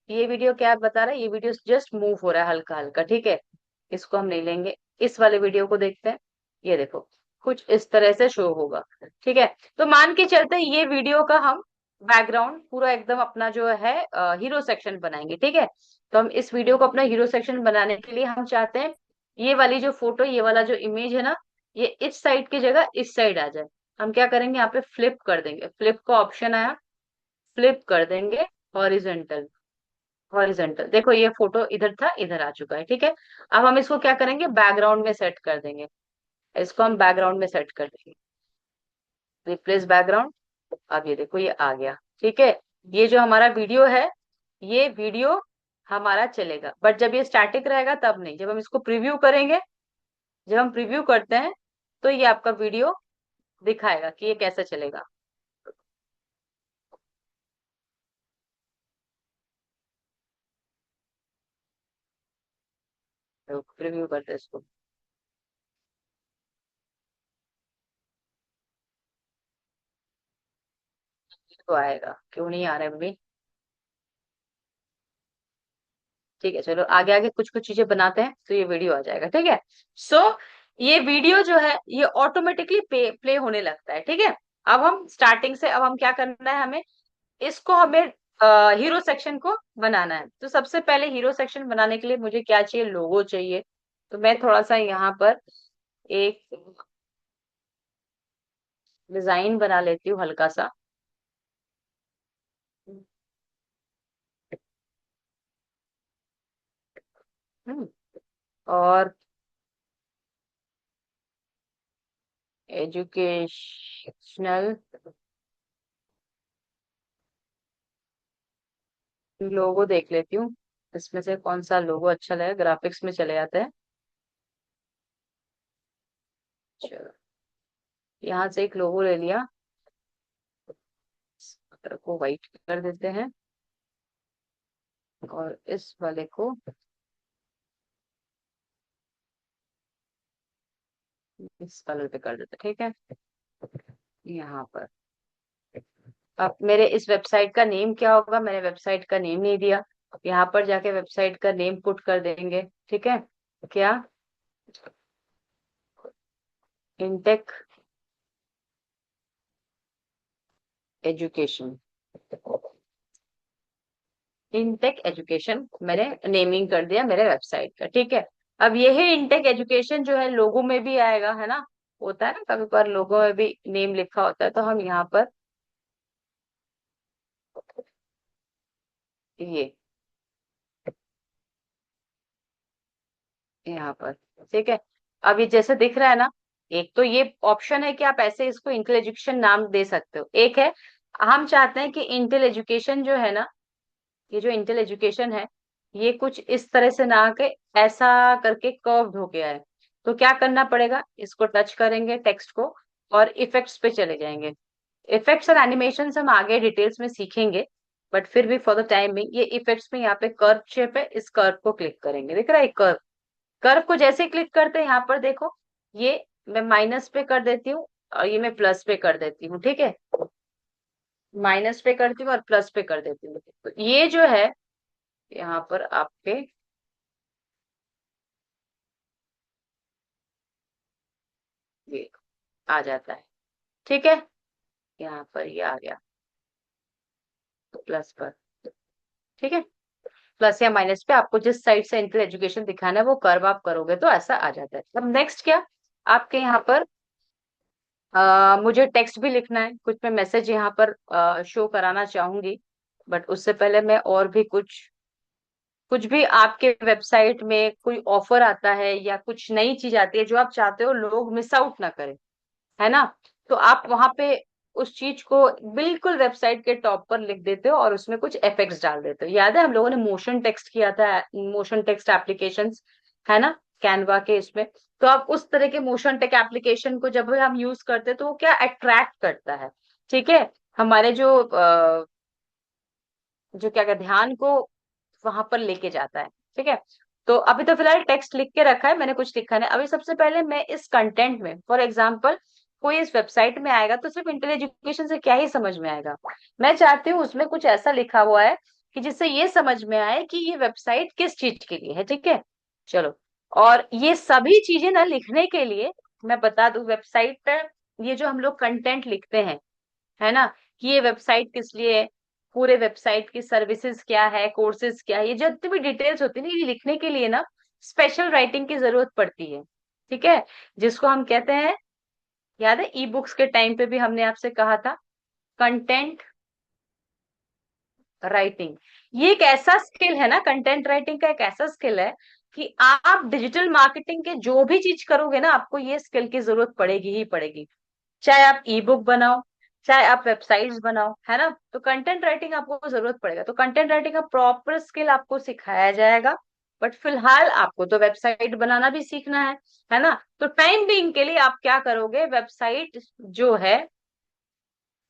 ये वीडियो क्या बता रहा है, ये वीडियो जस्ट मूव हो रहा है हल्का हल्का, ठीक है, इसको हम नहीं लेंगे। इस वाले वीडियो को देखते हैं, ये देखो कुछ इस तरह से शो होगा, ठीक है। तो मान के चलते हैं ये वीडियो का हम बैकग्राउंड पूरा एकदम अपना जो है हीरो सेक्शन बनाएंगे, ठीक है। तो हम इस वीडियो को अपना हीरो सेक्शन बनाने के लिए हम चाहते हैं ये वाली जो फोटो, ये वाला जो इमेज है ना, ये इस साइड की जगह इस साइड आ जाए। हम क्या करेंगे, यहाँ पे फ्लिप कर देंगे, फ्लिप का ऑप्शन आया, फ्लिप कर देंगे हॉरिजेंटल, हॉरिजेंटल, देखो ये फोटो इधर था इधर आ चुका है, ठीक है। अब हम इसको क्या करेंगे, बैकग्राउंड में सेट कर देंगे, इसको हम बैकग्राउंड में सेट कर देंगे, रिप्लेस बैकग्राउंड। अब ये देखो ये आ गया, ठीक है। ये जो हमारा वीडियो है, ये वीडियो हमारा चलेगा, बट जब ये स्टैटिक रहेगा तब नहीं, जब हम इसको प्रीव्यू करेंगे, जब हम प्रीव्यू करते हैं तो ये आपका वीडियो दिखाएगा कि ये कैसे चलेगा। तो प्रीव्यू करते हैं इसको, तो आएगा, क्यों नहीं आ रहा है अभी, ठीक है, चलो आगे आगे कुछ कुछ चीजें बनाते हैं तो ये वीडियो आ जाएगा, ठीक है। सो ये वीडियो जो है ये ऑटोमेटिकली प्ले होने लगता है, ठीक है। अब हम स्टार्टिंग से, अब हम क्या करना है, हमें इसको, हमें हीरो सेक्शन को बनाना है। तो सबसे पहले हीरो सेक्शन बनाने के लिए मुझे क्या चाहिए, लोगो चाहिए। तो मैं थोड़ा सा यहाँ पर एक डिजाइन बना लेती हूँ हल्का सा। हम्म, और एजुकेशनल लोगो देख लेती हूँ, इसमें से कौन सा लोगो अच्छा लगेगा। ग्राफिक्स में चले जाते हैं। चलो, यहाँ से एक लोगो ले लिया। इस कलर को व्हाइट कर देते हैं और इस वाले को इस कलर पे कर देते हैं, ठीक है। यहाँ पर अब मेरे इस वेबसाइट का नेम क्या होगा, मैंने वेबसाइट का नेम नहीं दिया। यहाँ पर जाके वेबसाइट का नेम पुट कर देंगे, ठीक है। क्या? Intake education. इनटेक एजुकेशन मैंने नेमिंग कर दिया मेरे वेबसाइट का, ठीक है। अब यही इनटेक एजुकेशन जो है लोगो में भी आएगा, है ना। होता है ना कभी कभार लोगो में भी नेम लिखा होता है, तो हम यहाँ पर ये यहाँ पर, ठीक है। अब ये जैसे दिख रहा है ना, एक तो ये ऑप्शन है कि आप ऐसे इसको इंटेल एजुकेशन नाम दे सकते हो। एक है हम चाहते हैं कि इंटेल एजुकेशन जो है ना, ये जो इंटेल एजुकेशन है, ये कुछ इस तरह से ना आके ऐसा करके कर्व्ड होके आए। तो क्या करना पड़ेगा, इसको टच करेंगे टेक्स्ट को और इफेक्ट्स पे चले जाएंगे। इफेक्ट्स और एनिमेशन हम आगे डिटेल्स में सीखेंगे, बट फिर भी फॉर द टाइम में ये इफेक्ट्स में यहाँ पे कर्व शेप है, इस कर्व को क्लिक करेंगे। दिख रहा है कर्व? कर्व को जैसे क्लिक करते हैं यहाँ पर देखो, ये मैं माइनस पे कर देती हूँ और ये मैं प्लस पे कर देती हूँ, ठीक है। माइनस पे करती हूँ और प्लस पे कर देती हूँ, तो ये जो है यहाँ पर आपके ये आ जाता है, ठीक है। यहाँ पर ये आ गया प्लस पर, ठीक है। प्लस या माइनस पे आपको जिस साइड से इंटर एजुकेशन दिखाना है वो कर्व आप करोगे तो ऐसा आ जाता है। अब नेक्स्ट क्या, आपके यहाँ पर मुझे टेक्स्ट भी लिखना है, कुछ मैं मैसेज यहाँ पर शो कराना चाहूंगी। बट उससे पहले मैं और भी कुछ कुछ भी आपके वेबसाइट में कोई ऑफर आता है या कुछ नई चीज आती है जो आप चाहते हो लोग मिस आउट ना करें, है ना, तो आप वहां पे उस चीज को बिल्कुल वेबसाइट के टॉप पर लिख देते हो और उसमें कुछ इफेक्ट्स डाल देते हो। याद है हम लोगों ने मोशन टेक्स्ट किया था, मोशन टेक्स्ट एप्लीकेशंस, है ना, कैनवा के इसमें। तो आप उस तरह के मोशन टेक एप्लीकेशन को जब हम यूज करते हैं तो वो क्या अट्रैक्ट करता है, ठीक है, हमारे जो क्या कहते हैं ध्यान को वहां पर लेके जाता है, ठीक है। तो अभी तो फिलहाल टेक्स्ट लिख के रखा है, मैंने कुछ लिखा नहीं। अभी सबसे पहले मैं इस कंटेंट में, फॉर एग्जांपल कोई इस वेबसाइट में आएगा तो सिर्फ इंटर एजुकेशन से क्या ही समझ में आएगा। मैं चाहती हूँ उसमें कुछ ऐसा लिखा हुआ है कि जिससे ये समझ में आए कि ये वेबसाइट किस चीज के लिए है, ठीक है। चलो, और ये सभी चीजें ना लिखने के लिए मैं बता दूं, वेबसाइट पर ये जो हम लोग कंटेंट लिखते हैं, है ना, कि ये वेबसाइट किस लिए है, पूरे वेबसाइट की सर्विसेज क्या है, कोर्सेज क्या है, ये जितनी भी डिटेल्स होती है ना, ये लिखने के लिए ना स्पेशल राइटिंग की जरूरत पड़ती है, ठीक है। जिसको हम कहते हैं, याद है ई बुक्स के टाइम पे भी हमने आपसे कहा था, कंटेंट राइटिंग। ये एक ऐसा स्किल है ना, कंटेंट राइटिंग का एक ऐसा स्किल है कि आप डिजिटल मार्केटिंग के जो भी चीज करोगे ना, आपको ये स्किल की जरूरत पड़ेगी ही पड़ेगी। चाहे आप ई बुक बनाओ, चाहे आप वेबसाइट्स बनाओ, है ना, तो कंटेंट राइटिंग आपको जरूरत पड़ेगा। तो कंटेंट राइटिंग का प्रॉपर स्किल आपको सिखाया जाएगा। बट फिलहाल आपको तो वेबसाइट बनाना भी सीखना है ना। तो टाइम बीइंग के लिए आप क्या करोगे, वेबसाइट जो है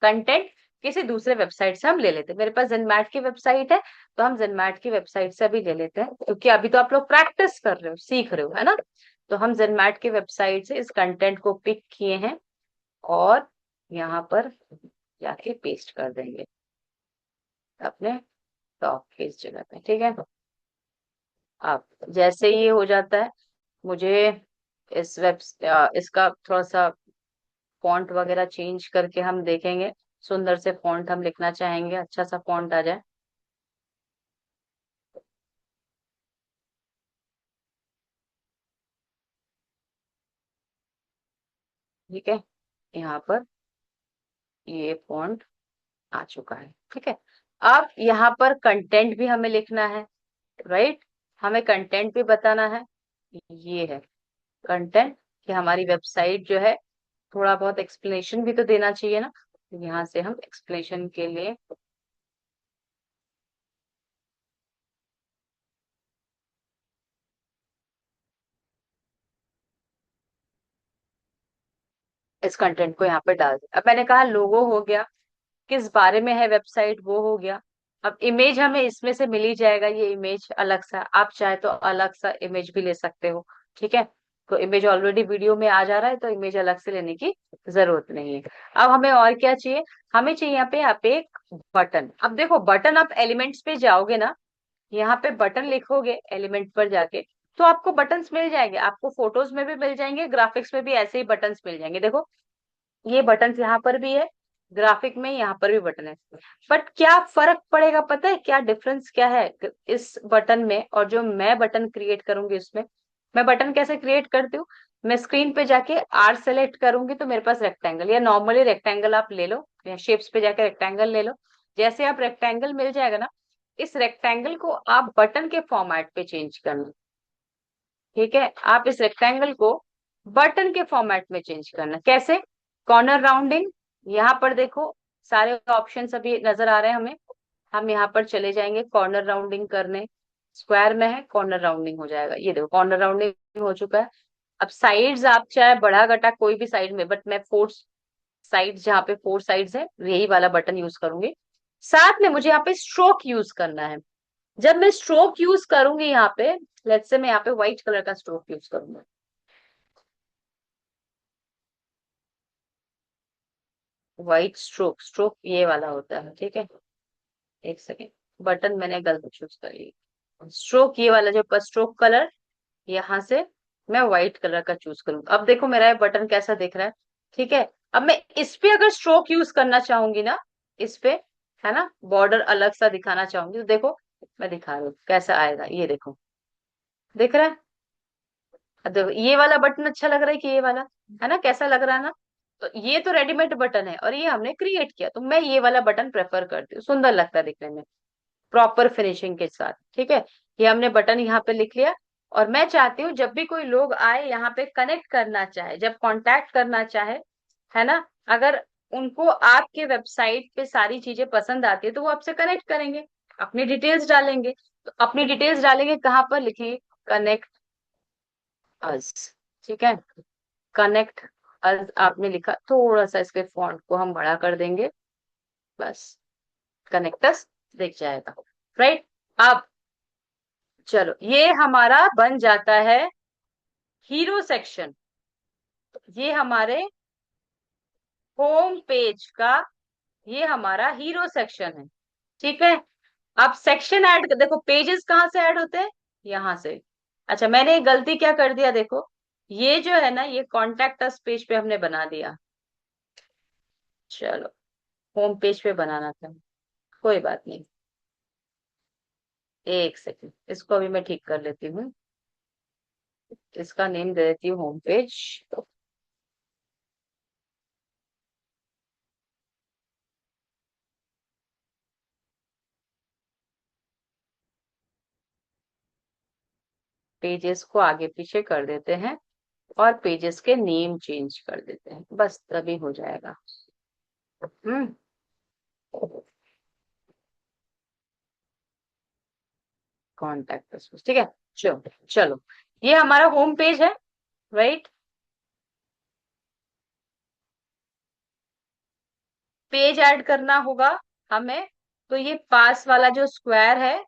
कंटेंट किसी दूसरे वेबसाइट से हम ले लेते हैं। मेरे पास जेनमैट की वेबसाइट है, तो हम जेनमैट की वेबसाइट से अभी ले लेते हैं, क्योंकि अभी तो आप लोग प्रैक्टिस कर रहे हो, सीख रहे हो, है ना। तो हम जेनमैट की वेबसाइट से इस कंटेंट को पिक किए हैं और यहाँ पर जाके पेस्ट कर देंगे अपने टॉप के इस जगह पे, ठीक है। अब जैसे ये हो जाता है, मुझे इस इसका थोड़ा सा फॉन्ट वगैरह चेंज करके हम देखेंगे, सुंदर से फॉन्ट हम लिखना चाहेंगे, अच्छा सा फॉन्ट आ जाए। ठीक है, यहाँ पर ये फॉन्ट आ चुका है। ठीक है, अब यहाँ पर कंटेंट भी हमें लिखना है, राइट। हमें कंटेंट भी बताना है, ये है कंटेंट, कि हमारी वेबसाइट जो है, थोड़ा बहुत एक्सप्लेनेशन भी तो देना चाहिए ना। तो यहाँ से हम एक्सप्लेनेशन के लिए इस कंटेंट को यहाँ पर डाल दिया। अब मैंने कहा लोगो हो गया, किस बारे में है वेबसाइट वो हो गया। अब इमेज हमें इसमें से मिल ही जाएगा, ये इमेज अलग सा, आप चाहे तो अलग सा इमेज भी ले सकते हो। ठीक है, तो इमेज ऑलरेडी वीडियो में आ जा रहा है, तो इमेज अलग से लेने की जरूरत नहीं है। अब हमें और क्या चाहिए, हमें चाहिए यहाँ पे एक बटन। अब देखो बटन, आप एलिमेंट्स पे जाओगे ना, यहाँ पे बटन लिखोगे एलिमेंट पर जाके, तो आपको बटन्स मिल जाएंगे, आपको फोटोज में भी मिल जाएंगे, ग्राफिक्स में भी ऐसे ही बटन्स मिल जाएंगे। देखो ये बटन यहाँ पर भी है, ग्राफिक में यहाँ पर भी बटन है। बट क्या फर्क पड़ेगा, पता है क्या डिफरेंस क्या है इस बटन में और जो मैं बटन क्रिएट करूंगी उसमें। मैं बटन कैसे क्रिएट करती हूँ, मैं स्क्रीन पे जाके आर सेलेक्ट करूंगी तो मेरे पास रेक्टेंगल, या नॉर्मली रेक्टेंगल आप ले लो, या शेप्स पे जाके रेक्टेंगल ले लो। जैसे आप रेक्टेंगल मिल जाएगा ना, इस रेक्टेंगल को आप बटन के फॉर्मेट पे चेंज करना। ठीक है, आप इस रेक्टेंगल को बटन के फॉर्मेट में चेंज करना। कैसे, कॉर्नर राउंडिंग, यहाँ पर देखो सारे ऑप्शन अभी नजर आ रहे हैं हमें। हम यहाँ पर चले जाएंगे कॉर्नर राउंडिंग करने, स्क्वायर में है कॉर्नर राउंडिंग हो जाएगा, ये देखो कॉर्नर राउंडिंग हो चुका है। अब साइड्स आप चाहे बढ़ा घटा कोई भी साइड में, बट मैं फोर साइड्स, जहाँ पे फोर साइड्स है यही वाला बटन यूज करूंगी। साथ में मुझे यहाँ पे स्ट्रोक यूज करना है। जब मैं स्ट्रोक यूज करूंगी यहाँ पे, लेट्स से मैं यहाँ पे व्हाइट कलर का स्ट्रोक यूज करूंगा। व्हाइट स्ट्रोक, स्ट्रोक ये वाला होता है, ठीक है। एक सेकेंड, बटन मैंने गलत चूज कर ली। स्ट्रोक ये वाला जो स्ट्रोक कलर, यहाँ से मैं व्हाइट कलर का चूज करूंगा। अब देखो मेरा ये बटन कैसा दिख रहा है। ठीक है, अब मैं इस पे अगर स्ट्रोक यूज करना चाहूंगी ना, इस पे, है ना, बॉर्डर अलग सा दिखाना चाहूंगी, तो देखो मैं दिखा रही हूँ कैसा आएगा, ये देखो, दिख रहा है। अब देखो ये वाला बटन अच्छा लग रहा है कि ये वाला, है ना, कैसा लग रहा है ना। तो ये तो रेडीमेड बटन है और ये हमने क्रिएट किया, तो मैं ये वाला बटन प्रेफर करती हूँ, सुंदर लगता है दिखने में, प्रॉपर फिनिशिंग के साथ। ठीक है, ये हमने बटन यहाँ पे लिख लिया। और मैं चाहती हूँ जब भी कोई लोग आए यहाँ पे कनेक्ट करना चाहे, जब कांटेक्ट करना चाहे, है ना, अगर उनको आपके वेबसाइट पे सारी चीजें पसंद आती है तो वो आपसे कनेक्ट करेंगे, अपनी डिटेल्स डालेंगे। तो अपनी डिटेल्स डालेंगे कहाँ पर, लिखेंगे कनेक्ट अस। ठीक है, कनेक्ट अस आपने लिखा, थोड़ा सा इसके फॉन्ट को हम बड़ा कर देंगे, बस कनेक्टस दिख जाएगा, राइट। अब चलो ये हमारा बन जाता है हीरो सेक्शन, ये हमारे होम पेज का, ये हमारा हीरो सेक्शन है। ठीक है, अब सेक्शन ऐड कर, देखो पेजेस कहाँ से ऐड होते हैं, यहाँ से। अच्छा मैंने एक गलती क्या कर दिया, देखो ये जो है ना, ये कॉन्टेक्ट अस पेज पे हमने बना दिया। चलो होम पेज पे बनाना था, कोई बात नहीं, एक सेकंड, इसको अभी मैं ठीक कर लेती हूँ। इसका नेम दे देती हूँ होम पेज। पेजेस को आगे पीछे कर देते हैं और पेजेस के नेम चेंज कर देते हैं, बस तभी हो जाएगा। हम्म, कॉन्टेक्ट, ठीक है। चलो चलो, ये हमारा होम पेज है, राइट। पेज ऐड करना होगा हमें, तो ये पास वाला जो स्क्वायर है,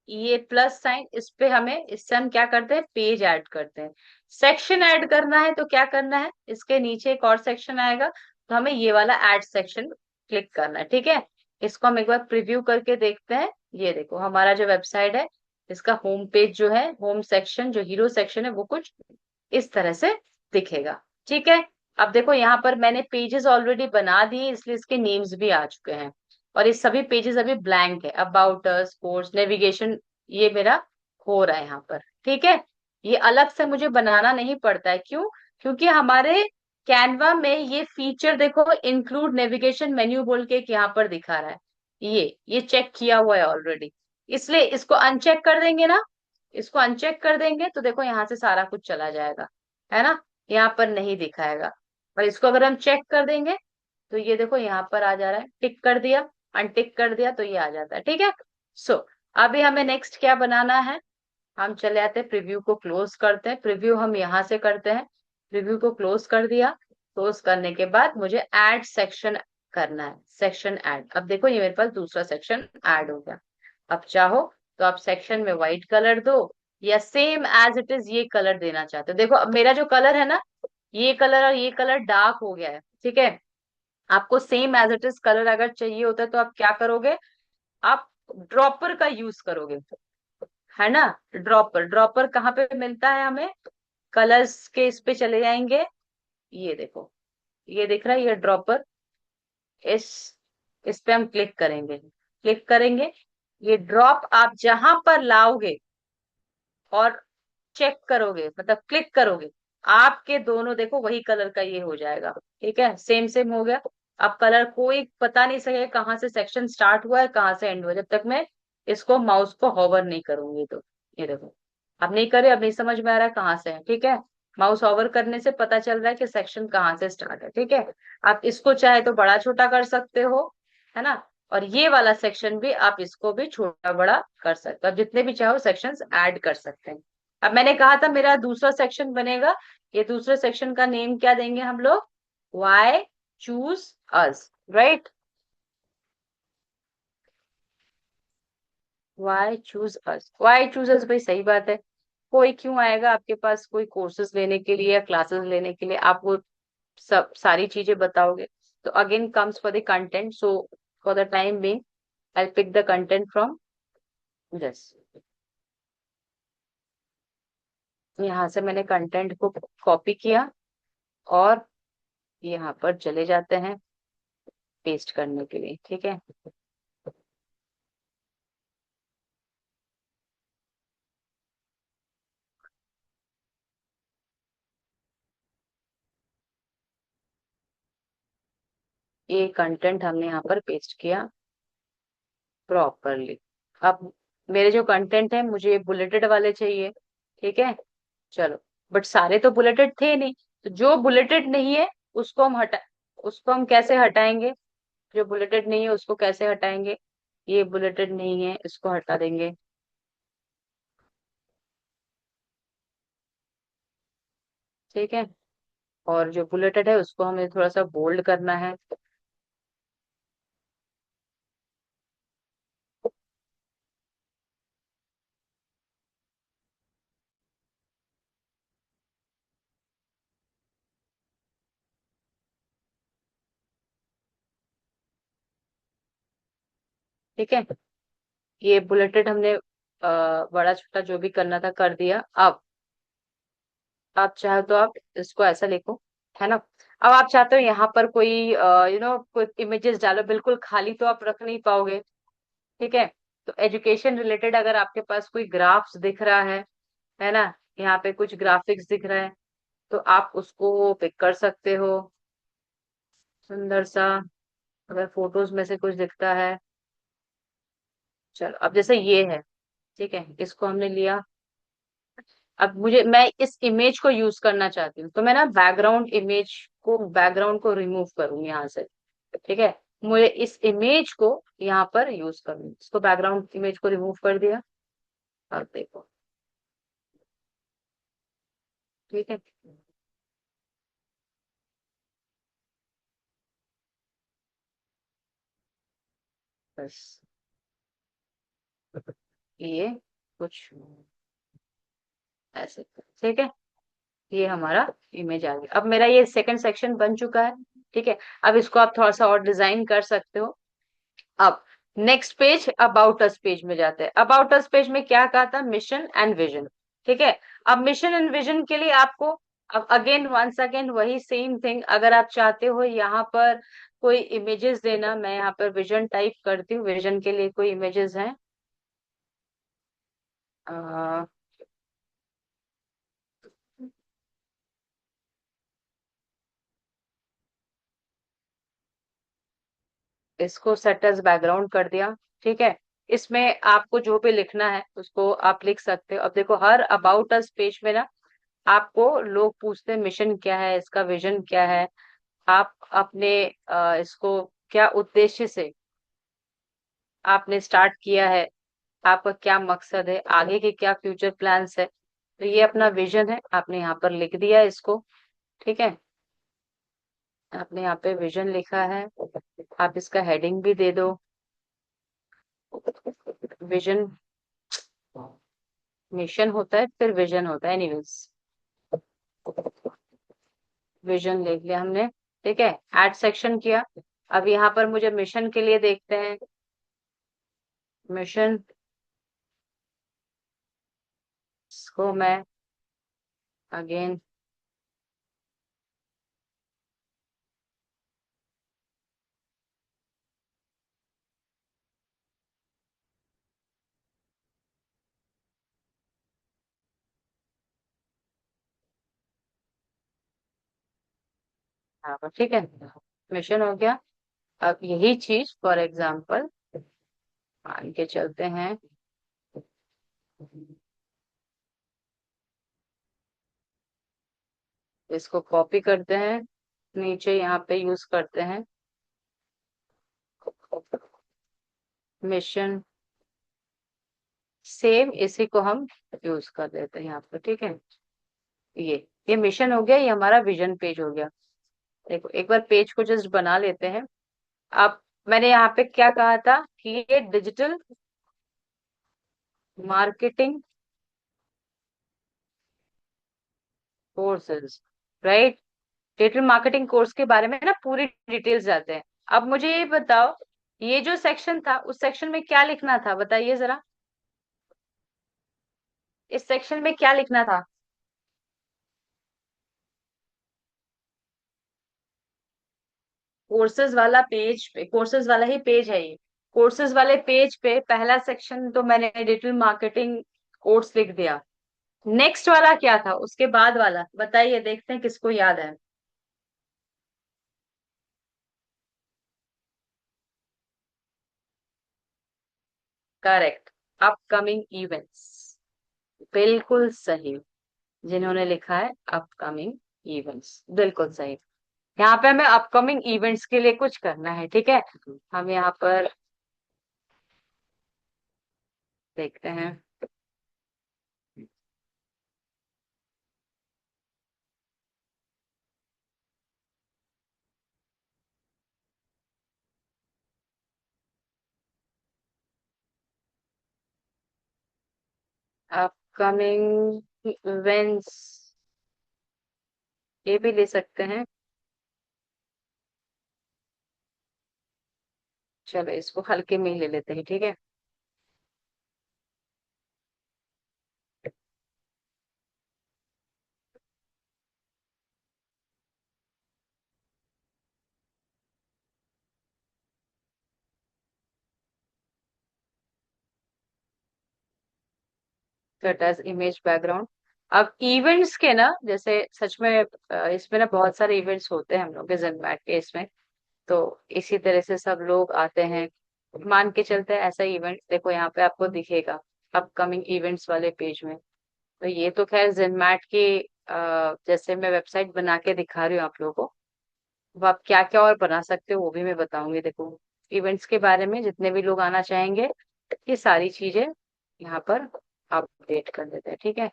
ये प्लस साइन, इस पे हमें, इससे हम क्या करते हैं, पेज ऐड करते हैं। सेक्शन ऐड करना है तो क्या करना है, इसके नीचे एक और सेक्शन आएगा, तो हमें ये वाला ऐड सेक्शन क्लिक करना है। ठीक है, इसको हम एक बार प्रीव्यू करके देखते हैं। ये देखो हमारा जो वेबसाइट है, इसका होम पेज जो है, होम सेक्शन जो हीरो सेक्शन है, वो कुछ इस तरह से दिखेगा। ठीक है, अब देखो यहाँ पर मैंने पेजेस ऑलरेडी बना दिए, इसलिए इसके नेम्स भी आ चुके हैं। और ये सभी पेजेस अभी ब्लैंक है, अबाउट अस, कोर्स, नेविगेशन, ये मेरा हो रहा है यहाँ पर। ठीक है, ये अलग से मुझे बनाना नहीं पड़ता है, क्यों, क्योंकि हमारे कैनवा में ये फीचर देखो, इंक्लूड नेविगेशन मेन्यू बोल के एक यहाँ पर दिखा रहा है। ये चेक किया हुआ है ऑलरेडी, इसलिए इसको अनचेक कर देंगे ना। इसको अनचेक कर देंगे तो देखो यहाँ से सारा कुछ चला जाएगा, है ना। यहाँ पर नहीं दिखाएगा। और इसको अगर हम चेक कर देंगे तो ये देखो यहाँ पर आ जा रहा है, टिक कर दिया, अनटिक कर दिया तो ये आ जाता है। ठीक है। सो अभी हमें नेक्स्ट क्या बनाना है, हम चले आते हैं प्रीव्यू को क्लोज करते हैं। प्रीव्यू हम यहाँ से करते हैं। प्रीव्यू को क्लोज कर दिया। क्लोज करने के बाद मुझे ऐड सेक्शन करना है, सेक्शन ऐड। अब देखो ये मेरे पास दूसरा सेक्शन ऐड हो गया। अब चाहो तो आप सेक्शन में व्हाइट कलर दो, या सेम एज इट इज ये कलर देना चाहते हो। देखो अब मेरा जो कलर है ना, ये कलर और ये कलर डार्क हो गया है। ठीक है। आपको same as it is colour अगर चाहिए होता है तो आप क्या करोगे, आप ड्रॉपर का यूज करोगे, है ना। ड्रॉपर, ड्रॉपर कहाँ पे मिलता है हमें, कलर्स के इस पे चले जाएंगे। ये देखो, ये दिख रहा है ये ड्रॉपर। इस इस पे हम क्लिक करेंगे, क्लिक करेंगे। ये ड्रॉप आप जहां पर लाओगे और चेक करोगे, मतलब क्लिक करोगे, आपके दोनों देखो वही कलर का ये हो जाएगा। ठीक है, सेम सेम हो गया। अब कलर कोई पता नहीं सके कहाँ से सेक्शन स्टार्ट हुआ है कहाँ से एंड हुआ, जब तक मैं इसको माउस को होवर नहीं करूंगी। तो ये देखो, अब नहीं करे, अब नहीं समझ में आ रहा है कहाँ से है। ठीक है। माउस होवर करने से पता चल रहा है कि सेक्शन कहाँ से स्टार्ट है। ठीक है। आप इसको चाहे तो बड़ा छोटा कर सकते हो, है ना। और ये वाला सेक्शन भी आप इसको भी छोटा बड़ा कर सकते हो, आप जितने भी चाहो सेक्शंस ऐड कर सकते हैं। अब मैंने कहा था मेरा दूसरा सेक्शन बनेगा, ये दूसरे सेक्शन का नेम क्या देंगे हम लोग, वाई चूज अस, राइट। वाई चूज अस, वाई चूज अस, भाई सही बात है। कोई क्यों आएगा आपके पास कोई कोर्सेज लेने के लिए या क्लासेस लेने के लिए, आप वो सब सारी चीजें बताओगे। तो again comes for the content, so for the time being I pick the content from this. यहाँ से मैंने कंटेंट को कॉपी किया और यहाँ पर चले जाते हैं पेस्ट करने के लिए। ठीक है। ये कंटेंट हमने यहाँ पर पेस्ट किया प्रॉपरली। अब मेरे जो कंटेंट है मुझे बुलेटेड वाले चाहिए। ठीक है। चलो, बट सारे तो बुलेटेड थे नहीं, तो जो बुलेटेड नहीं है उसको हम हटा, उसको हम कैसे हटाएंगे, जो बुलेटेड नहीं है उसको कैसे हटाएंगे। ये बुलेटेड नहीं है, इसको हटा देंगे। ठीक है। और जो बुलेटेड है उसको हमें थोड़ा सा बोल्ड करना है। ठीक है। ये बुलेटेड हमने बड़ा छोटा जो भी करना था कर दिया। अब आप चाहे तो आप इसको ऐसा लिखो, है ना। अब आप चाहते हो यहाँ पर कोई कोई इमेजेस डालो, बिल्कुल खाली तो आप रख नहीं पाओगे। ठीक है। तो एजुकेशन रिलेटेड अगर आपके पास कोई ग्राफ्स दिख रहा है ना, यहाँ पे कुछ ग्राफिक्स दिख रहा है, तो आप उसको पिक कर सकते हो सुंदर सा। अगर फोटोज में से कुछ दिखता है, चलो अब जैसे ये है। ठीक है, इसको हमने लिया। अब मुझे, मैं इस इमेज को यूज करना चाहती हूँ, तो मैं ना बैकग्राउंड को रिमूव करूँ यहाँ से। ठीक है। मुझे इस इमेज को यहाँ पर यूज करूँ, इसको बैकग्राउंड इमेज को रिमूव कर दिया। अब देखो। ठीक है। बस ये कुछ ऐसे। ठीक है। ये हमारा इमेज आ गया। अब मेरा ये सेकंड सेक्शन बन चुका है। ठीक है। अब इसको आप थोड़ा सा और डिजाइन कर सकते हो। अब next page about us page में जाते हैं। अबाउट अस पेज में क्या कहा था, मिशन एंड विजन। ठीक है। अब मिशन एंड विजन के लिए आपको, अब अगेन वंस अगेन वही सेम थिंग, अगर आप चाहते हो यहाँ पर कोई इमेजेस देना, मैं यहाँ पर विजन टाइप करती हूँ। विजन के लिए कोई इमेजेस हैं, अ, इसको सेट एज बैकग्राउंड कर दिया। ठीक है। इसमें आपको जो भी लिखना है उसको आप लिख सकते हो। अब देखो हर अबाउट अस पेज में ना आपको लोग पूछते हैं मिशन क्या है, इसका विजन क्या है, आप अपने इसको क्या उद्देश्य से आपने स्टार्ट किया है, आपका क्या मकसद है, आगे के क्या फ्यूचर प्लान्स है। तो ये अपना विजन है, आपने यहाँ पर लिख दिया इसको। ठीक है। आपने यहाँ पे विजन लिखा है, आप इसका हेडिंग भी दे दो, विजन। मिशन होता है फिर विजन होता है, एनीवेज विजन लिख लिया हमने। ठीक है। ऐड सेक्शन किया। अब यहाँ पर मुझे मिशन के लिए देखते हैं, मिशन को मैं अगेन यहाँ पर, ठीक है, मिशन हो गया। अब यही चीज फॉर एग्जाम्पल मान के चलते हैं, इसको कॉपी करते हैं, नीचे यहाँ पे यूज करते हैं मिशन, सेम इसी को हम यूज कर देते हैं यहाँ पे। ठीक है। ये ये मिशन हो गया, ये हमारा विजन पेज हो गया। देखो एक बार पेज को जस्ट बना लेते हैं। अब मैंने यहाँ पे क्या कहा था कि ये digital marketing courses, right. Digital marketing course के बारे में ना पूरी डिटेल्स जाते हैं। अब मुझे ये बताओ, ये जो सेक्शन था उस सेक्शन में क्या लिखना था, बताइए जरा। इस सेक्शन में क्या लिखना था? कोर्सेज वाला पेज पे, कोर्सेज वाला ही पेज है ये। कोर्सेज वाले पेज पे पहला सेक्शन तो मैंने डिजिटल मार्केटिंग कोर्स लिख दिया। नेक्स्ट वाला क्या था, उसके बाद वाला बताइए, देखते हैं किसको याद है। करेक्ट, अपकमिंग इवेंट्स, बिल्कुल सही। जिन्होंने लिखा है अपकमिंग इवेंट्स, बिल्कुल सही। यहाँ पे हमें अपकमिंग इवेंट्स के लिए कुछ करना है। ठीक है। हम यहाँ पर देखते हैं, अपकमिंग इवेंट्स ये भी ले सकते हैं। चलो इसको हल्के में ही ले लेते हैं। ठीक है। Cut as image background. अब इवेंट्स के ना, जैसे सच में इसमें ना बहुत सारे इवेंट्स होते हैं हम लोग के जनमैट के इसमें। तो इसी तरह से सब लोग आते हैं, मान के चलते हैं ऐसा इवेंट देखो यहाँ पे आपको दिखेगा अपकमिंग इवेंट्स वाले पेज में। तो ये तो खैर जेनमैट की जैसे मैं वेबसाइट बना के दिखा रही हूँ आप लोगों को। अब आप क्या क्या और बना सकते हो वो भी मैं बताऊंगी। देखो इवेंट्स के बारे में जितने भी लोग आना चाहेंगे ये सारी चीजें यहाँ पर अपडेट कर देते हैं। ठीक है।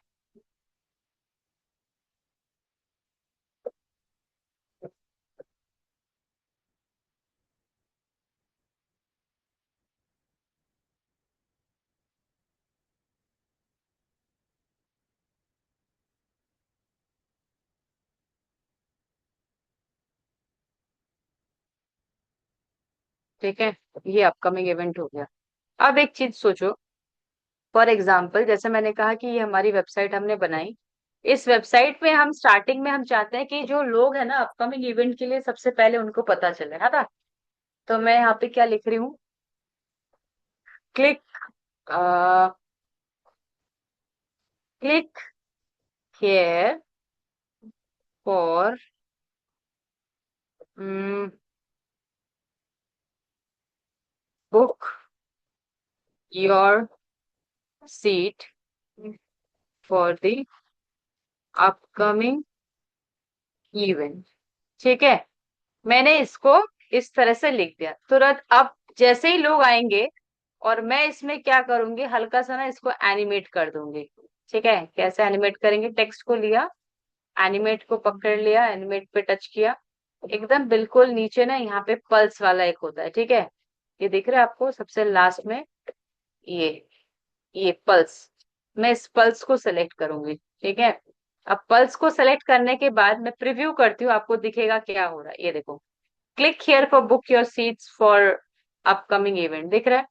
ठीक है, ये अपकमिंग इवेंट हो गया। अब एक चीज सोचो, फॉर एग्जाम्पल जैसे मैंने कहा कि ये हमारी वेबसाइट हमने बनाई। इस वेबसाइट में हम स्टार्टिंग में हम चाहते हैं कि जो लोग हैं ना अपकमिंग इवेंट के लिए सबसे पहले उनको पता चले, है ना। तो मैं यहाँ पे क्या लिख रही हूँ, click click here for your seat for the upcoming event. ठीक है, मैंने इसको इस तरह से लिख दिया तुरंत। अब जैसे ही लोग आएंगे और मैं इसमें क्या करूंगी, हल्का सा ना इसको एनिमेट कर दूंगी। ठीक है, कैसे एनिमेट करेंगे, टेक्स्ट को लिया, एनिमेट को पकड़ लिया, एनिमेट पे टच किया, एकदम बिल्कुल नीचे ना यहाँ पे पल्स वाला एक होता है। ठीक है, ये दिख रहा है आपको सबसे लास्ट में, ये ये पल्स, मैं इस पल्स को सेलेक्ट करूंगी। ठीक है, अब पल्स को सेलेक्ट करने के बाद मैं प्रीव्यू करती हूँ, आपको दिखेगा क्या हो रहा है, ये देखो, click here for book your seats for upcoming event. दिख रहा है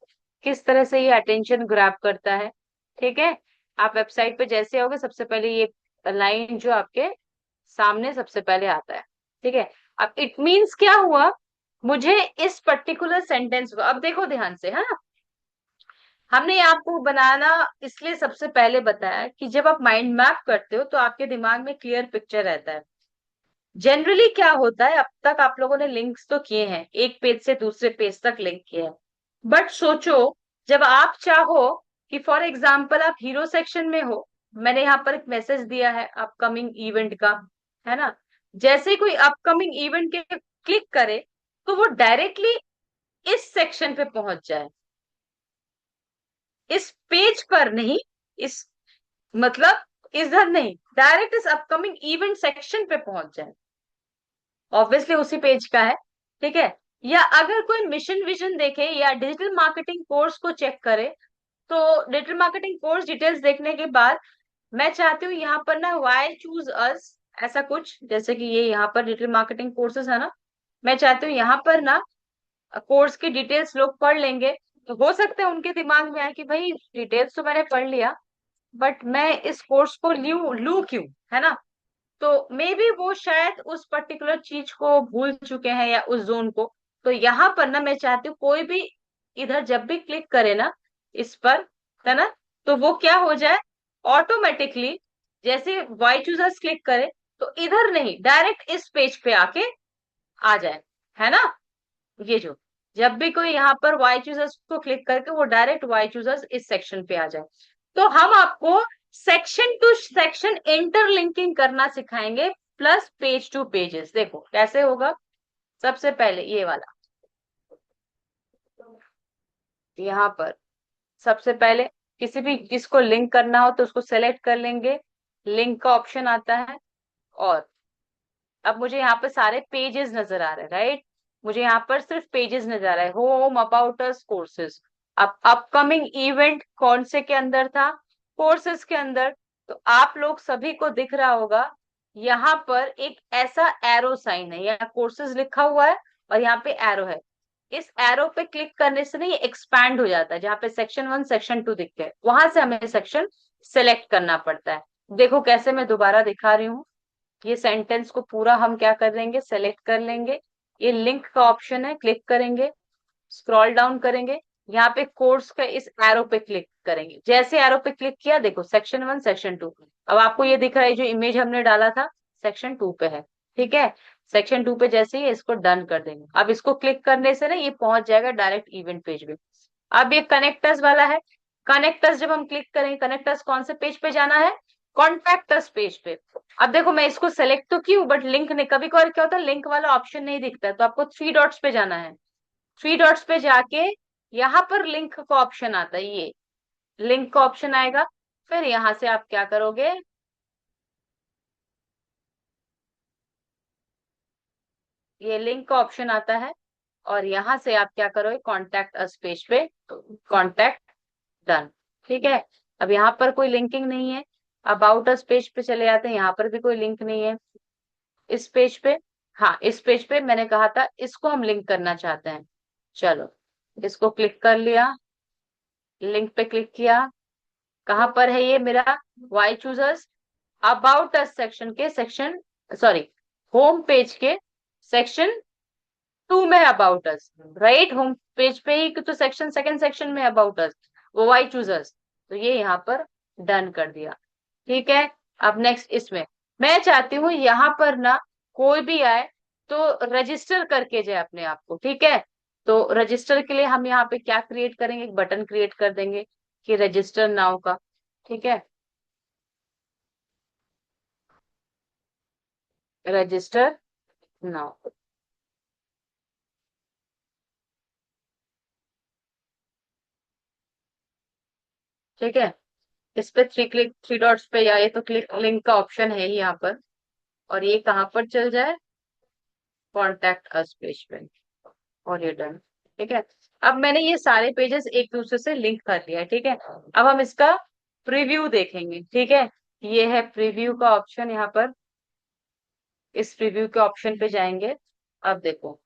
किस तरह से ये अटेंशन ग्रैब करता है। ठीक है, आप वेबसाइट पे जैसे आओगे सबसे पहले ये लाइन जो आपके सामने सबसे पहले आता है। ठीक है, अब इट मीन्स क्या हुआ, मुझे इस पर्टिकुलर सेंटेंस को, अब देखो ध्यान से, है ना, हमने आपको बनाना इसलिए सबसे पहले बताया कि जब आप माइंड मैप करते हो तो आपके दिमाग में क्लियर पिक्चर रहता है। जनरली क्या होता है, अब तक आप लोगों ने लिंक्स तो किए हैं, एक पेज से दूसरे पेज तक लिंक किए हैं, बट सोचो जब आप चाहो कि फॉर एग्जाम्पल आप हीरो सेक्शन में हो, मैंने यहाँ पर एक मैसेज दिया है अपकमिंग इवेंट का, है ना, जैसे ही कोई अपकमिंग इवेंट के क्लिक करे तो वो डायरेक्टली इस सेक्शन पे पहुंच जाए, इस पेज पर नहीं, इस मतलब इधर नहीं, डायरेक्ट इस अपकमिंग इवेंट सेक्शन पे पहुंच जाए, ऑब्वियसली उसी पेज का है। ठीक है, या अगर कोई मिशन विजन देखे या डिजिटल मार्केटिंग कोर्स को चेक करे, तो डिजिटल मार्केटिंग कोर्स डिटेल्स देखने के बाद मैं चाहती हूँ यहाँ पर ना वाई चूज अस, ऐसा कुछ जैसे कि ये यहाँ पर डिजिटल मार्केटिंग कोर्सेज है ना, मैं चाहती हूँ यहाँ पर ना कोर्स की डिटेल्स लोग पढ़ लेंगे, तो हो सकता है उनके दिमाग में आए कि भाई डिटेल्स तो मैंने पढ़ लिया, बट मैं इस कोर्स को लू लू क्यों, है ना, तो मे बी वो शायद उस पर्टिकुलर चीज को भूल चुके हैं या उस जोन को। तो यहाँ पर ना मैं चाहती हूँ कोई भी इधर जब भी क्लिक करे ना इस पर, है ना, तो वो क्या हो जाए, ऑटोमेटिकली जैसे वाई चूजर्स क्लिक करे तो इधर नहीं डायरेक्ट इस पेज पे आके आ जाए, है ना, ये जो जब भी कोई यहाँ पर वाई चूजर्स को क्लिक करके वो डायरेक्ट वाई चूजर्स इस सेक्शन पे आ जाए। तो हम आपको सेक्शन टू सेक्शन इंटरलिंकिंग करना सिखाएंगे, प्लस पेज टू पेजेस। देखो कैसे होगा, सबसे पहले ये वाला, यहाँ पर सबसे पहले किसी भी जिसको लिंक करना हो तो उसको सेलेक्ट कर लेंगे, लिंक का ऑप्शन आता है, और अब मुझे यहाँ पर सारे पेजेस नजर आ रहे हैं, राइट, मुझे यहाँ पर सिर्फ पेजेस नजर आ रहा है, होम, अबाउट अस, कोर्सेज। अब अपकमिंग इवेंट कौन से के अंदर था, कोर्सेज के अंदर। तो आप लोग सभी को दिख रहा होगा यहाँ पर एक ऐसा एरो साइन है, यहाँ कोर्सेज लिखा हुआ है और यहाँ पे एरो है, इस एरो पे क्लिक करने से ना ये एक्सपैंड हो जाता है, जहाँ पे सेक्शन 1 सेक्शन 2 दिखते हैं वहां से हमें सेक्शन सेलेक्ट करना पड़ता है। देखो कैसे, मैं दोबारा दिखा रही हूँ, ये सेंटेंस को पूरा हम क्या कर देंगे, सेलेक्ट कर लेंगे, ये लिंक का ऑप्शन है, क्लिक करेंगे, स्क्रॉल डाउन करेंगे, यहाँ पे कोर्स का इस एरो पे क्लिक करेंगे, जैसे एरो पे क्लिक किया देखो सेक्शन 1 सेक्शन 2, अब आपको ये दिख रहा है जो इमेज हमने डाला था सेक्शन 2 पे है। ठीक है, सेक्शन 2 पे जैसे ही इसको डन कर देंगे, अब इसको क्लिक करने से ना ये पहुंच जाएगा डायरेक्ट इवेंट पेज पे। अब ये कनेक्टर्स वाला है, कनेक्टर्स जब हम क्लिक करेंगे, कनेक्टर्स कौन से पेज पे जाना है, कॉन्टैक्टर्स पेज पे। अब देखो मैं इसको सेलेक्ट तो की हूँ बट लिंक ने, कभी कभार क्या होता है लिंक वाला ऑप्शन नहीं दिखता है, तो आपको थ्री डॉट्स पे जाना है, थ्री डॉट्स पे जाके यहाँ पर लिंक का ऑप्शन आता है, ये लिंक का ऑप्शन आएगा, फिर यहाँ से आप क्या करोगे, ये लिंक का ऑप्शन आता है और यहाँ से आप क्या करोगे, कॉन्टैक्ट अस पेज पे, कॉन्टैक्ट, डन। ठीक है, अब यहाँ पर कोई लिंकिंग नहीं है, अबाउट अस पेज पे चले जाते हैं, यहाँ पर भी कोई लिंक नहीं है, इस पेज पे, हाँ इस पेज पे मैंने कहा था इसको हम लिंक करना चाहते हैं, चलो इसको क्लिक कर लिया, लिंक पे क्लिक किया, कहां पर है ये मेरा, वाई चूजर्स, अबाउट अस सेक्शन के सेक्शन, सॉरी, होम पेज के सेक्शन 2 में about us, right, home page पे ही तो सेक्शन सेकंड सेक्शन में अबाउट अस, वो वाई चूजर्स, तो ये यहाँ पर डन कर दिया। ठीक है, अब नेक्स्ट इसमें मैं चाहती हूँ यहाँ पर ना कोई भी आए तो रजिस्टर करके जाए अपने आप को। ठीक है, तो रजिस्टर के लिए हम यहाँ पे क्या क्रिएट करेंगे, एक बटन क्रिएट कर देंगे कि रजिस्टर नाउ का। ठीक है, रजिस्टर नाउ। ठीक है, इस पे थ्री डॉट्स पे, या ये तो क्लिक लिंक का ऑप्शन है ही यहाँ पर, और ये कहाँ पर चल जाए, कॉन्टैक्ट अस पेज पे, और ये डन। ठीक है, अब मैंने ये सारे पेजेस एक दूसरे से लिंक कर लिया है। ठीक है, अब हम इसका प्रीव्यू देखेंगे। ठीक है, ये है प्रीव्यू का ऑप्शन यहाँ पर, इस प्रीव्यू के ऑप्शन पे जाएंगे। अब देखो,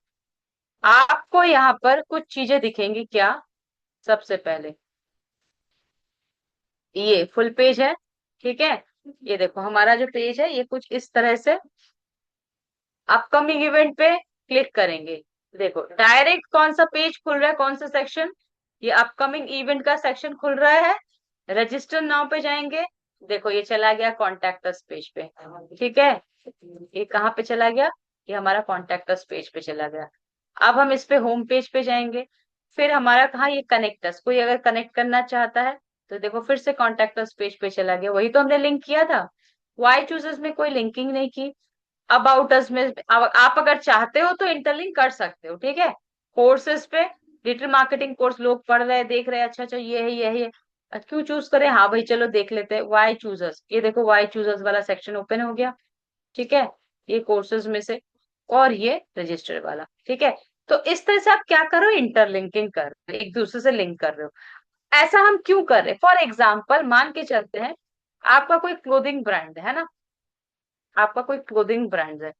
आपको यहाँ पर कुछ चीजें दिखेंगी क्या। सबसे पहले ये फुल पेज है। ठीक है, ये देखो हमारा जो पेज है ये कुछ इस तरह से, अपकमिंग इवेंट पे क्लिक करेंगे, देखो डायरेक्ट कौन सा पेज खुल रहा है, कौन सा सेक्शन, ये अपकमिंग इवेंट का सेक्शन खुल रहा है। रजिस्टर नाउ पे जाएंगे, देखो ये चला गया कॉन्टैक्ट अस पेज पे। ठीक है, ये कहाँ पे चला गया, ये हमारा कॉन्टैक्ट अस पेज पे चला गया। अब हम इस पे होम पेज पे जाएंगे, फिर हमारा कहाँ, ये कनेक्ट अस, कोई अगर कनेक्ट करना चाहता है तो देखो फिर से कॉन्टैक्ट अस पेज पे चला गया, वही तो हमने लिंक किया था। वाई चूजर्स में कोई लिंकिंग नहीं की। अबाउट अस में आप अगर चाहते हो तो इंटरलिंक कर सकते हो। ठीक है, कोर्सेज पे डिजिटल मार्केटिंग कोर्स लोग पढ़ रहे हैं, देख रहे हैं, अच्छा अच्छा ये है ये है ये, क्यों चूज करें, हाँ भाई चलो देख लेते हैं। वाई चूजर्स, ये देखो वाई चूजर्स वाला सेक्शन ओपन हो गया। ठीक है, ये कोर्सेज में से, और ये रजिस्टर वाला। ठीक है, तो इस तरह से आप क्या कर रहे हो, इंटरलिंकिंग कर रहे हो, एक दूसरे से लिंक कर रहे हो। ऐसा हम क्यों कर रहे हैं, फॉर एग्जाम्पल मान के चलते हैं आपका कोई क्लोथिंग ब्रांड है ना, आपका कोई क्लोथिंग ब्रांड है,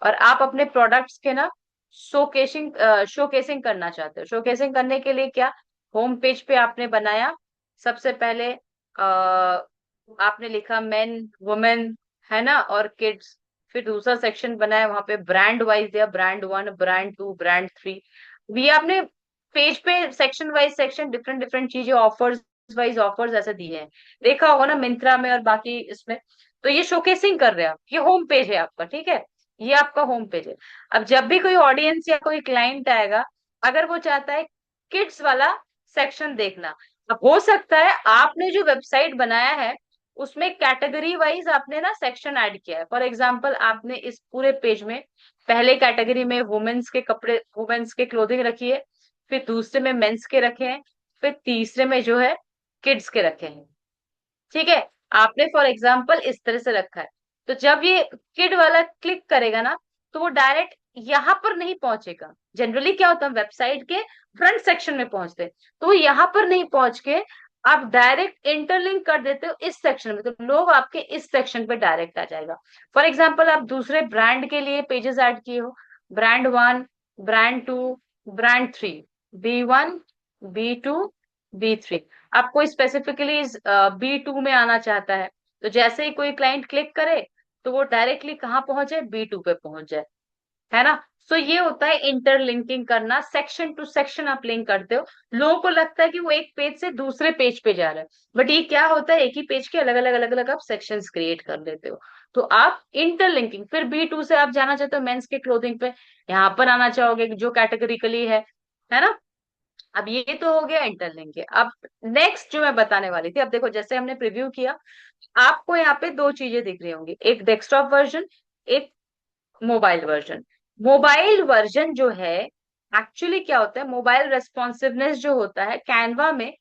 और आप अपने प्रोडक्ट्स के ना शोकेसिंग शोकेसिंग करना चाहते हो। शोकेसिंग करने के लिए क्या, होम पेज पे आपने बनाया, सबसे पहले आपने लिखा मेन, वुमेन, है ना, और किड्स। फिर दूसरा सेक्शन बनाया, वहां पे ब्रांड वाइज दिया, brand one, brand two, brand three, भी आपने पेज पे section wise section, different different चीजें, ऑफर्स वाइज ऑफर्स ऐसे दिए हैं। देखा होगा ना मिंत्रा में और बाकी इसमें। तो ये शोकेसिंग कर रहे हैं आप, ये होम पेज है आपका। ठीक है, ये आपका होम पेज है। अब जब भी कोई ऑडियंस या कोई क्लाइंट आएगा, अगर वो चाहता है किड्स वाला सेक्शन देखना, अब हो सकता है आपने जो वेबसाइट बनाया है उसमें कैटेगरी वाइज आपने ना सेक्शन ऐड किया है। फॉर एग्जांपल आपने इस पूरे पेज में पहले कैटेगरी में वुमेन्स के कपड़े, वुमेन्स के क्लोथिंग रखी है, फिर दूसरे में मेंस के रखे हैं, फिर तीसरे में जो है किड्स के रखे हैं। ठीक है, आपने फॉर एग्जाम्पल इस तरह से रखा है, तो जब ये किड वाला क्लिक करेगा ना, तो वो डायरेक्ट यहाँ पर नहीं पहुंचेगा। जनरली क्या होता है, वेबसाइट के फ्रंट सेक्शन में पहुंचते हैं, तो वो यहाँ पर नहीं पहुंच के आप डायरेक्ट इंटरलिंक कर देते हो इस सेक्शन में, तो लोग आपके इस सेक्शन पे डायरेक्ट आ जाएगा। फॉर एग्जाम्पल आप दूसरे ब्रांड के लिए पेजेस ऐड किए हो, brand one, brand two, brand three, B1, B2, B3, आप कोई स्पेसिफिकली B2 में आना चाहता है, तो जैसे ही कोई क्लाइंट क्लिक करे तो वो डायरेक्टली कहाँ पहुंच जाए, B2 पे पहुंच जाए, है ना। सो ये होता है इंटरलिंकिंग करना, सेक्शन टू सेक्शन आप लिंक करते हो। लोगों को लगता है कि वो एक पेज से दूसरे पेज पे जा रहा है, बट ये क्या होता है, एक ही पेज के अलग अलग आप सेक्शंस क्रिएट कर लेते हो। तो आप इंटरलिंकिंग, फिर B2 से आप जाना चाहते हो मेंस के क्लोथिंग पे, यहाँ पर आना चाहोगे जो कैटेगरिकली है ना। अब ये तो हो गया इंटरलिंक है। अब नेक्स्ट जो मैं बताने वाली थी, अब देखो जैसे हमने प्रीव्यू किया, आपको यहाँ पे दो चीजें दिख रही होंगी, एक डेस्कटॉप वर्जन, एक मोबाइल वर्जन। मोबाइल वर्जन जो है, एक्चुअली क्या होता है, मोबाइल रेस्पॉन्सिवनेस जो होता है कैनवा में,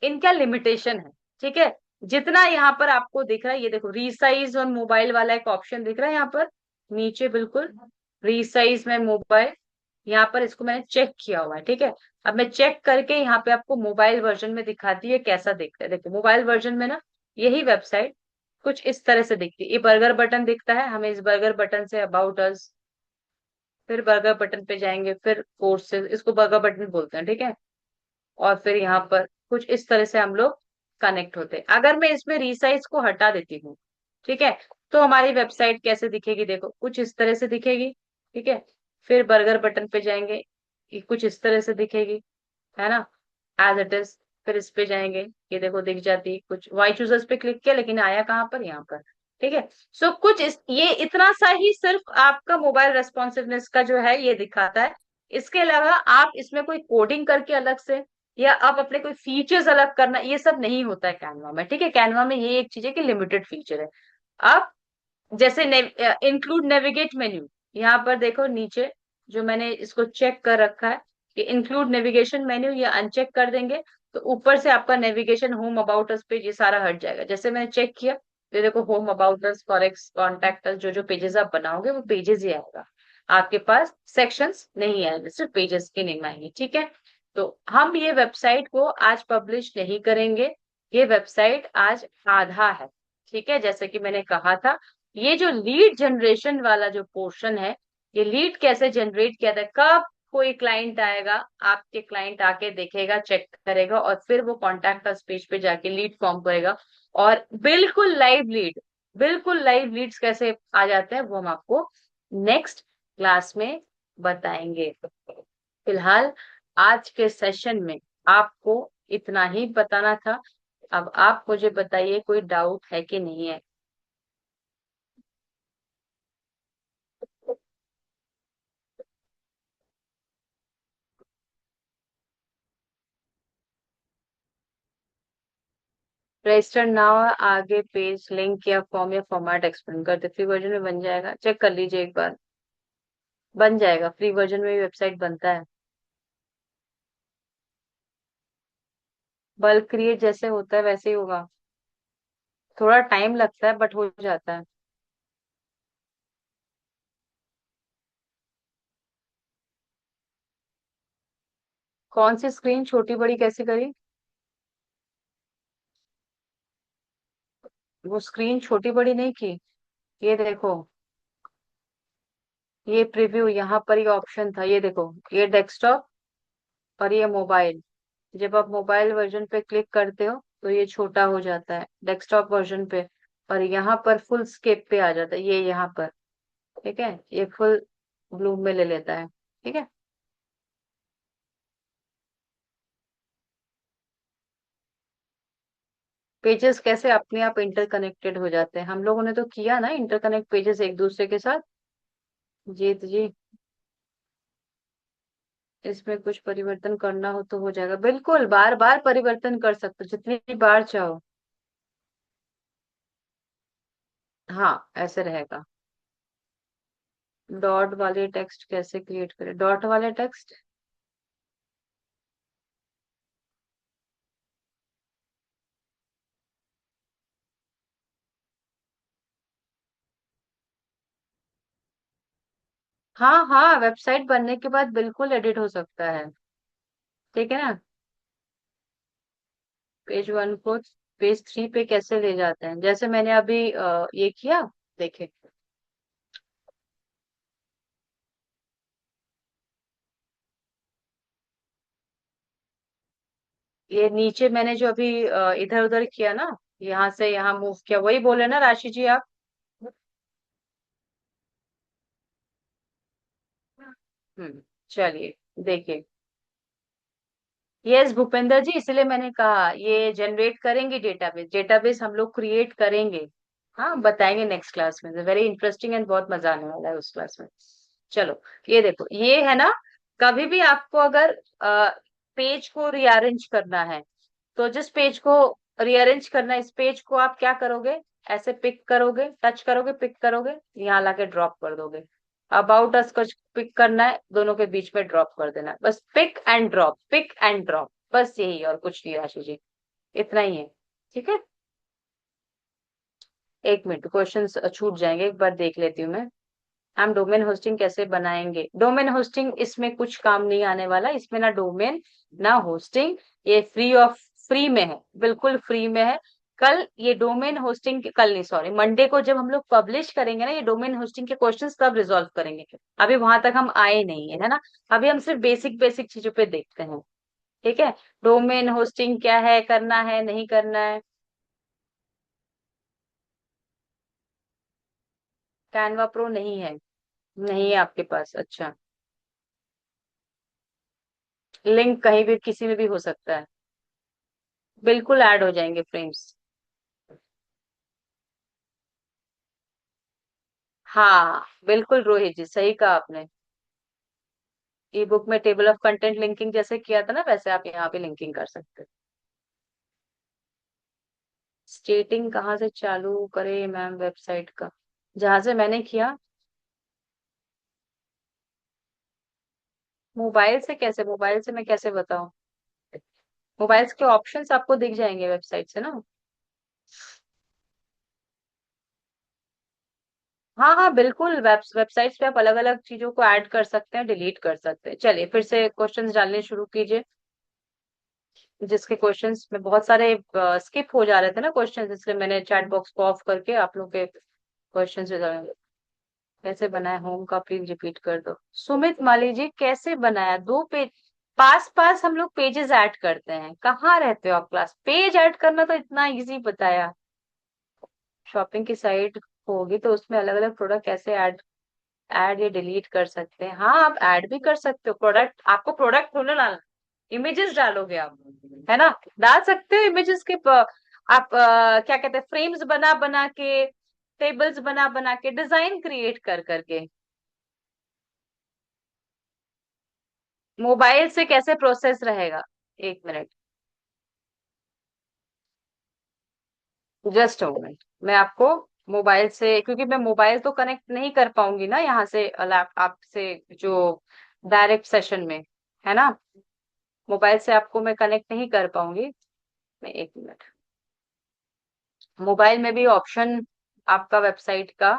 इनका लिमिटेशन है। ठीक है, जितना यहाँ पर आपको दिख रहा है, ये देखो रीसाइज और मोबाइल वाला एक ऑप्शन दिख रहा है यहाँ पर नीचे, बिल्कुल रीसाइज में मोबाइल, यहाँ पर इसको मैंने चेक किया हुआ है। ठीक है, अब मैं चेक करके यहाँ पे आपको मोबाइल वर्जन में दिखाती है कैसा दिखता है। देखो मोबाइल वर्जन में ना, यही वेबसाइट कुछ इस तरह से दिखती है, ये बर्गर बटन दिखता है, हमें इस burger button say about us, फिर बर्गर बटन पे जाएंगे, फिर कोर्सेज, इसको बर्गर बटन बोलते हैं। ठीक है, और फिर यहाँ पर कुछ इस तरह से हम लोग कनेक्ट होते हैं। अगर मैं इसमें रिसाइज को हटा देती हूँ, ठीक है, तो हमारी वेबसाइट कैसे दिखेगी, देखो कुछ इस तरह से दिखेगी। ठीक है, फिर बर्गर बटन पे जाएंगे, ये कुछ इस तरह से दिखेगी, है ना, एज इट इज। फिर इस पे जाएंगे, ये देखो दिख जाती है, कुछ वाई चूजर्स पे क्लिक किया लेकिन आया कहाँ पर, यहाँ पर। ठीक है, कुछ ये इतना सा ही सिर्फ आपका मोबाइल रेस्पॉन्सिवनेस का जो है ये दिखाता है, इसके अलावा आप इसमें कोई कोडिंग करके अलग से, या आप अपने कोई फीचर्स अलग करना, ये सब नहीं होता है कैनवा में। ठीक है, कैनवा में ये एक चीज है कि लिमिटेड फीचर है। आप जैसे इंक्लूड नेविगेट मेन्यू, यहाँ पर देखो नीचे, जो मैंने इसको चेक कर रखा है कि इंक्लूड नेविगेशन मेन्यू, ये अनचेक कर देंगे तो ऊपर से आपका navigation, home, about us page, ये सारा हट जाएगा। जैसे मैंने चेक किया तो देखो, home, about us, forex, contact us, जो जो पेजेस आप बनाओगे वो पेजेस ही आएगा, आपके पास सेक्शंस नहीं आएंगे, सिर्फ पेजेस के नेम आएंगे। ठीक है, तो हम ये वेबसाइट को आज पब्लिश नहीं करेंगे, ये वेबसाइट आज आधा है। ठीक है, जैसे कि मैंने कहा था, ये जो लीड जनरेशन वाला जो पोर्शन है, ये लीड कैसे जनरेट किया था, कब कोई क्लाइंट आएगा, आपके क्लाइंट आके देखेगा, चेक करेगा, और फिर वो कॉन्टैक्ट अस पेज पे जाके लीड फॉर्म करेगा, और बिल्कुल लाइव लीड, बिल्कुल लाइव लीड्स कैसे आ जाते हैं वो हम आपको नेक्स्ट क्लास में बताएंगे। फिलहाल आज के सेशन में आपको इतना ही बताना था। अब आप मुझे बताइए, कोई डाउट है कि नहीं है? रजिस्टर नाउ, आगे पेज लिंक या फॉर्म या फॉर्मेट एक्सप्लेन करते, फ्री वर्जन में बन जाएगा, चेक कर लीजिए एक बार। बन जाएगा, फ्री वर्जन में भी वेबसाइट बनता है। बल्क क्रिएट जैसे होता है वैसे ही होगा, थोड़ा टाइम लगता है बट हो जाता है। कौन सी स्क्रीन छोटी बड़ी कैसे करी? वो स्क्रीन छोटी बड़ी नहीं की, ये देखो, ये प्रीव्यू, यहाँ पर ये ऑप्शन था, ये देखो, ये डेस्कटॉप और ये मोबाइल। जब आप मोबाइल वर्जन पे क्लिक करते हो तो ये छोटा हो जाता है डेस्कटॉप वर्जन पे, और यहाँ पर फुल स्केप पे आ जाता है, ये यहाँ पर। ठीक है, ये फुल ब्लूम में ले लेता है। ठीक है, पेजेस कैसे अपने आप इंटरकनेक्टेड हो जाते हैं, हम लोगों ने तो किया ना इंटरकनेक्ट पेजेस एक दूसरे के साथ। जीत जी, इसमें कुछ परिवर्तन करना हो तो हो जाएगा, बिल्कुल बार बार परिवर्तन कर सकते हो जितनी बार चाहो। हाँ, ऐसे रहेगा। डॉट वाले टेक्स्ट कैसे क्रिएट करें, डॉट वाले टेक्स्ट? हाँ हाँ, वेबसाइट बनने के बाद बिल्कुल एडिट हो सकता है। ठीक है ना, पेज वन को पेज थ्री पे कैसे ले जाते हैं, जैसे मैंने अभी ये किया, देखे, ये नीचे मैंने जो अभी इधर उधर किया ना, यहाँ से यहाँ मूव किया, वही बोले ना राशि जी आप? चलिए, देखिए, यस भूपेंद्र जी, इसलिए मैंने कहा ये जनरेट करेंगे डेटाबेस, डेटाबेस हम लोग क्रिएट करेंगे। हाँ, बताएंगे नेक्स्ट क्लास में, वेरी इंटरेस्टिंग एंड बहुत मजा आने वाला है उस क्लास में। चलो, ये देखो, ये है ना, कभी भी आपको अगर पेज को रीअरेंज करना है, तो जिस पेज को रीअरेंज करना है, इस पेज को आप क्या करोगे, ऐसे पिक करोगे, टच करोगे, पिक करोगे, यहाँ लाके ड्रॉप कर दोगे। अबाउट अस को पिक करना है, दोनों के बीच में ड्रॉप कर देना है, बस pick and drop, pick and drop, बस यही, और कुछ नहीं राशि जी, इतना ही है। ठीक है, एक मिनट, क्वेश्चन छूट जाएंगे, एक बार देख लेती हूँ मैं। हम डोमेन होस्टिंग कैसे बनाएंगे, डोमेन होस्टिंग इसमें कुछ काम नहीं आने वाला, इसमें ना डोमेन ना होस्टिंग, ये फ्री में है, बिल्कुल फ्री में है। कल ये डोमेन होस्टिंग, कल नहीं सॉरी, मंडे को जब हम लोग पब्लिश करेंगे ना ये डोमेन होस्टिंग के क्वेश्चंस, तब रिजॉल्व करेंगे। अभी वहां तक हम आए नहीं है ना, अभी हम सिर्फ बेसिक बेसिक चीजों पे देखते हैं। ठीक है, डोमेन होस्टिंग क्या है, करना है नहीं करना है। कैनवा प्रो नहीं है? नहीं है आपके पास, अच्छा। लिंक कहीं भी किसी में भी हो सकता है, बिल्कुल ऐड हो जाएंगे फ्रेम्स। हाँ बिल्कुल रोहित जी, सही कहा आपने। ई बुक में टेबल ऑफ कंटेंट लिंकिंग जैसे किया था ना, वैसे आप यहाँ पे लिंकिंग कर सकते हैं। स्टेटिंग कहाँ से चालू करे मैम वेबसाइट का? जहां से मैंने किया। मोबाइल से कैसे? मोबाइल से मैं कैसे बताऊं? मोबाइल्स के ऑप्शंस आपको दिख जाएंगे वेबसाइट से ना। हाँ हाँ बिल्कुल, वेबसाइट्स पे आप अलग अलग चीजों को ऐड कर सकते हैं, डिलीट कर सकते हैं। चलिए फिर से क्वेश्चंस डालने शुरू कीजिए। जिसके क्वेश्चंस में बहुत सारे स्किप हो जा रहे थे ना क्वेश्चंस, इसलिए मैंने चैट बॉक्स को ऑफ करके आप लोग के क्वेश्चंस कैसे बनाया होम का प्लीज रिपीट कर दो। सुमित माली जी, कैसे बनाया? दो पेज पास पास हम लोग पेजेस ऐड करते हैं। कहाँ रहते हो आप? क्लास पेज ऐड करना तो इतना इजी बताया। शॉपिंग की साइट होगी तो उसमें अलग अलग प्रोडक्ट कैसे ऐड ऐड या डिलीट कर सकते हैं? हाँ आप ऐड भी कर सकते हो प्रोडक्ट। आपको प्रोडक्ट थोड़ा डालना, इमेजेस डालोगे आप, है ना? डाल सकते हो इमेजेस के आप क्या कहते हैं, फ्रेम्स बना बना के, टेबल्स बना बना के, डिजाइन क्रिएट कर करके। मोबाइल से कैसे प्रोसेस रहेगा? एक मिनट, जस्ट मोमेंट। मैं आपको मोबाइल से, क्योंकि मैं मोबाइल तो कनेक्ट नहीं कर पाऊंगी ना यहाँ से लैप आपसे, जो डायरेक्ट सेशन में, है ना? मोबाइल से आपको मैं कनेक्ट नहीं कर पाऊंगी। मैं एक मिनट, मोबाइल में भी ऑप्शन आपका वेबसाइट का।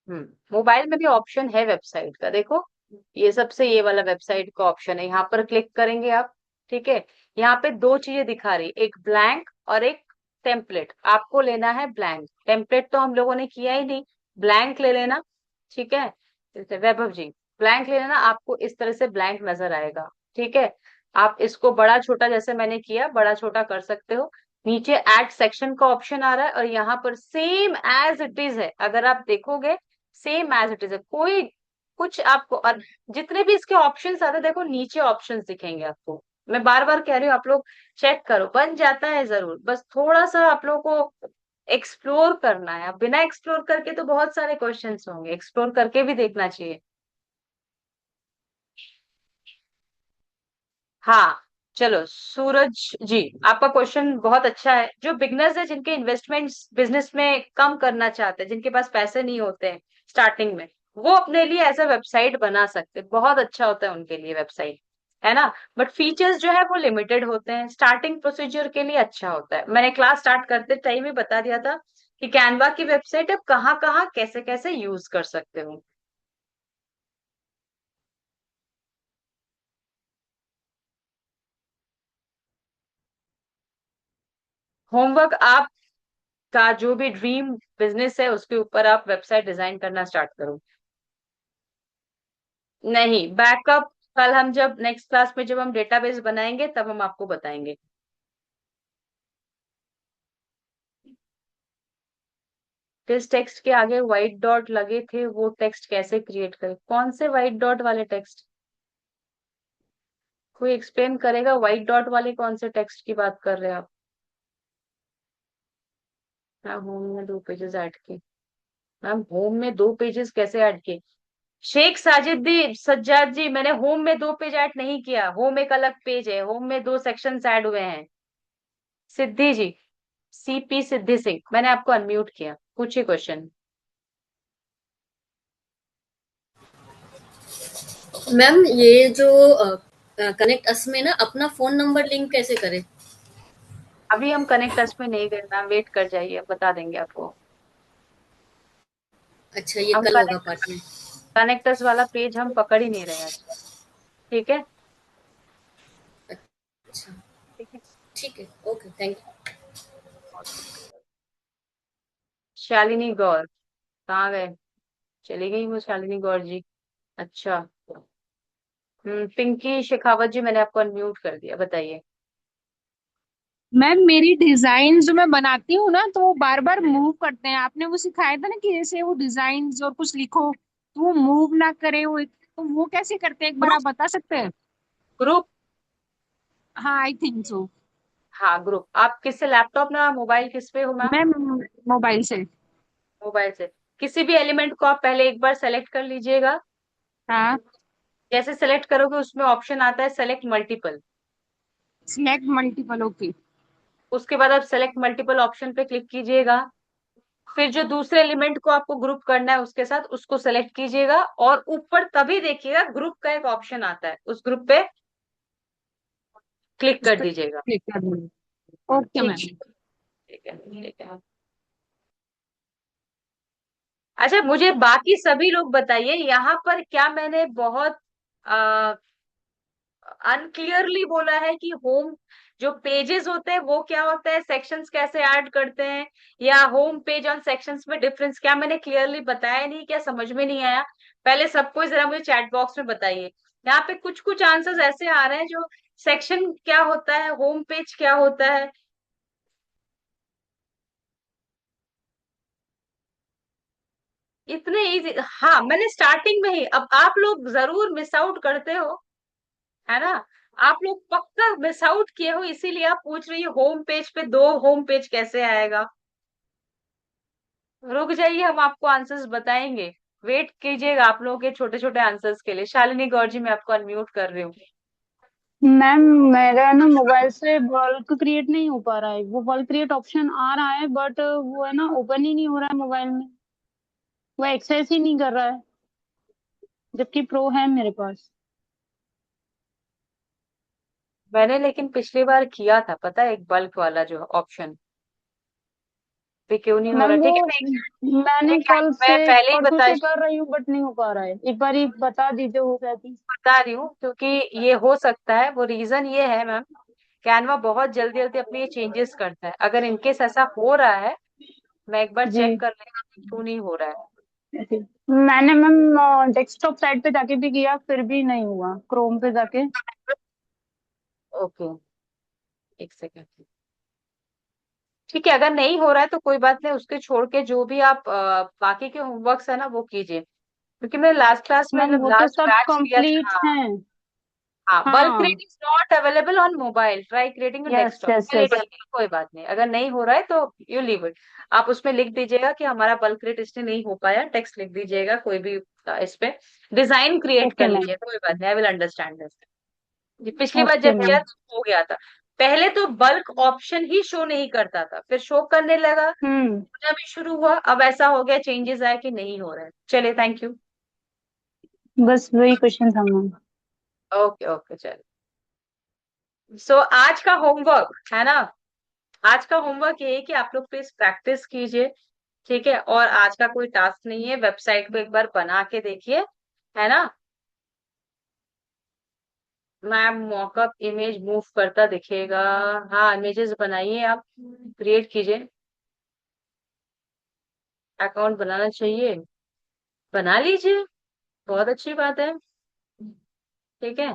मोबाइल में भी ऑप्शन है वेबसाइट का, देखो। ये सबसे ये वाला वेबसाइट का ऑप्शन है, यहाँ पर क्लिक करेंगे आप। ठीक है। यहाँ पे दो चीजें दिखा रही, एक ब्लैंक और एक टेम्पलेट। आपको लेना है ब्लैंक, टेम्पलेट तो हम लोगों ने किया ही नहीं। ब्लैंक ले लेना। ठीक है। जैसे वैभव जी, ब्लैंक ले लेना, आपको इस तरह से ब्लैंक नजर आएगा। ठीक है। आप इसको बड़ा छोटा, जैसे मैंने किया, बड़ा छोटा कर सकते हो। नीचे ऐड सेक्शन का ऑप्शन आ रहा है और यहाँ पर सेम एज इट इज है, अगर आप देखोगे सेम एज इट इज है। कोई कुछ आपको, और जितने भी इसके ऑप्शंस आते हैं, देखो नीचे ऑप्शंस दिखेंगे आपको। मैं बार बार कह रही हूँ, आप लोग चेक करो, बन जाता है जरूर, बस थोड़ा सा आप लोग को एक्सप्लोर करना है। अब बिना एक्सप्लोर करके तो बहुत सारे क्वेश्चंस होंगे, एक्सप्लोर करके भी देखना चाहिए। हाँ। चलो सूरज जी, आपका क्वेश्चन बहुत अच्छा है। जो बिगनर्स है, जिनके इन्वेस्टमेंट्स बिजनेस में कम करना चाहते हैं, जिनके पास पैसे नहीं होते हैं स्टार्टिंग में, वो अपने लिए ऐसा वेबसाइट बना सकते हैं। बहुत अच्छा होता है उनके लिए वेबसाइट, है ना? बट फीचर्स जो है वो लिमिटेड होते हैं। स्टार्टिंग प्रोसीजर के लिए अच्छा होता है। मैंने क्लास स्टार्ट करते टाइम ही बता दिया था कि कैनवा की वेबसाइट अब कहाँ कहाँ कैसे कैसे यूज कर सकते हो। होमवर्क आप का जो भी ड्रीम बिजनेस है उसके ऊपर आप वेबसाइट डिजाइन करना स्टार्ट करो। नहीं, बैकअप कल हम जब नेक्स्ट क्लास में जब हम डेटाबेस बनाएंगे तब हम आपको बताएंगे। किस टेक्स्ट के आगे व्हाइट डॉट लगे थे, वो टेक्स्ट कैसे क्रिएट करें? कौन से व्हाइट डॉट वाले टेक्स्ट? कोई एक्सप्लेन करेगा? व्हाइट डॉट वाले कौन से टेक्स्ट की बात कर रहे हैं आप? मैम होम में दो पेजेस ऐड किए। मैम होम में दो पेजेस कैसे ऐड किए? शेख साजिद सज्जाद जी, मैंने होम में दो पेज ऐड नहीं किया। होम एक अलग पेज है, होम में दो सेक्शंस ऐड हुए हैं। सिद्धि जी, सीपी सिद्धि सिंह, मैंने आपको अनम्यूट किया, पूछिए क्वेश्चन। मैम ये जो कनेक्ट अस में ना अपना फोन नंबर लिंक कैसे करें? अभी हम कनेक्ट टच में नहीं गए मैम, वेट कर जाइए, बता देंगे आपको। अच्छा, ये हम कल होगा कनेक्ट पार्ट में। कनेक्टर्स वाला पेज हम पकड़ ही नहीं रहे आज। ठीक है। अच्छा, ठीक है। ठीक है, ओके, थैंक यू। शालिनी गौर कहाँ गए? चली गई वो शालिनी गौर जी। अच्छा। पिंकी शेखावत जी, मैंने आपको अनम्यूट कर दिया, बताइए। मैम मेरी डिजाइन जो मैं बनाती हूँ ना, तो वो बार बार मूव करते हैं। आपने वो सिखाया था ना कि जैसे वो डिजाइन और कुछ लिखो तो वो मूव ना करे, वो तो वो कैसे करते हैं, एक बार ग्रुप आप बता सकते हैं? ग्रुप हाँ, आई थिंक सो। हाँ ग्रुप। आप किससे, लैपटॉप ना मोबाइल, किस पे हो मैम? मैम मोबाइल से। मोबाइल से। किसी भी एलिमेंट को आप पहले एक बार सेलेक्ट कर लीजिएगा। हाँ। जैसे सेलेक्ट करोगे उसमें ऑप्शन आता है select multiple. Select multiple, okay. उसके बाद आप सेलेक्ट मल्टीपल ऑप्शन पे क्लिक कीजिएगा। फिर जो दूसरे एलिमेंट को आपको ग्रुप करना है उसके साथ, उसको सेलेक्ट कीजिएगा, और ऊपर तभी देखिएगा ग्रुप का एक ऑप्शन आता है, उस ग्रुप पे क्लिक उस कर पर दीजिएगा। क्लिक कर दूंगी। ओके ठीक मैम। ठीक है ठीक है। अच्छा, मुझे बाकी सभी लोग बताइए, यहाँ पर क्या मैंने बहुत अनक्लियरली बोला है कि होम जो पेजेस होते हैं वो क्या होता है, सेक्शंस कैसे ऐड करते हैं, या होम पेज और सेक्शंस में डिफरेंस, क्या मैंने क्लियरली बताया नहीं, क्या समझ में नहीं आया? पहले सबको जरा मुझे चैट बॉक्स में बताइए। यहाँ पे कुछ कुछ आंसर्स ऐसे आ रहे हैं जो सेक्शन क्या होता है, होम पेज क्या होता है। इतने इजी, हाँ मैंने स्टार्टिंग में ही, अब आप लोग जरूर मिस आउट करते हो, है ना? आप लोग पक्का मिस आउट किए हो, इसीलिए आप पूछ रही हो होम पेज पे दो, होम पेज कैसे आएगा। रुक जाइए, हम आपको आंसर्स बताएंगे। वेट कीजिएगा आप लोगों के छोटे छोटे आंसर्स के लिए। शालिनी गौर जी, मैं आपको अनम्यूट कर रही हूँ। मैम मेरा ना मोबाइल से बल्क क्रिएट नहीं हो पा रहा है। वो बल्क क्रिएट ऑप्शन आ रहा है बट वो है ना ओपन ही नहीं हो रहा है मोबाइल में। वो एक्सेस ही नहीं कर रहा है, जबकि प्रो है मेरे पास। मैंने लेकिन पिछली बार किया था पता है, एक बल्क वाला जो ऑप्शन, पे क्यों नहीं हो मैम रहा? वो ठीक है, मैंने कल मैं से पहले ही परसों बता से कर रही हूँ बट नहीं हो पा रहा है। एक बार ही बता दीजिए हो जाती। बता रही हूँ, क्योंकि ये हो सकता है, वो रीजन ये है मैम, कैनवा बहुत जल्दी जल्दी अपनी ये चेंजेस करता है। अगर इनकेस ऐसा हो रहा है, मैं एक बार जी। चेक कर लेगा कि क्यों नहीं हो रहा है। ऐसे। मैंने मैम डेस्कटॉप साइट पे जाके भी किया फिर भी नहीं हुआ, क्रोम पे जाके। ओके, एक सेकेंड। ठीक है, अगर नहीं हो रहा है तो कोई बात नहीं, उसके छोड़ के जो भी आप बाकी के होमवर्क्स है ना वो कीजिए, क्योंकि मैंने लास्ट क्लास में, मैम जब वो तो लास्ट सब बैच लिया था, कंप्लीट हाँ। हैं। हाँ, बल्क हाँ। Rate is not available on mobile, try creating yes desktop. Yes चलिए यस। ठीक है, कोई बात नहीं, अगर नहीं हो रहा है तो यू लीव इट। आप उसमें लिख दीजिएगा कि हमारा बल्क रेट इसलिए नहीं हो पाया, टेक्स्ट लिख दीजिएगा कोई भी, इस पे डिजाइन क्रिएट ओके कर मैम। लीजिए, कोई बात नहीं, आई विल अंडरस्टैंड दिस। जी, पिछली बार ओके जब मैम। किया तो हो गया था। पहले तो बल्क ऑप्शन ही शो नहीं करता था, फिर शो करने लगा, हम्म। होना भी शुरू हुआ, अब ऐसा हो गया चेंजेस आए कि नहीं हो रहा है। चलिए, थैंक यू। बस वही क्वेश्चन था मैम। ओके ओके, चलिए। सो आज का होमवर्क है ना, आज का होमवर्क ये है कि आप लोग प्लीज प्रैक्टिस कीजिए, ठीक है? और आज का कोई टास्क नहीं है, वेबसाइट को एक बार बना के देखिए, है ना? मैम मॉकअप इमेज मूव करता दिखेगा। हाँ, इमेजेस बनाइए, आप क्रिएट कीजिए, अकाउंट बनाना चाहिए, बना लीजिए, बहुत अच्छी बात है। ठीक है,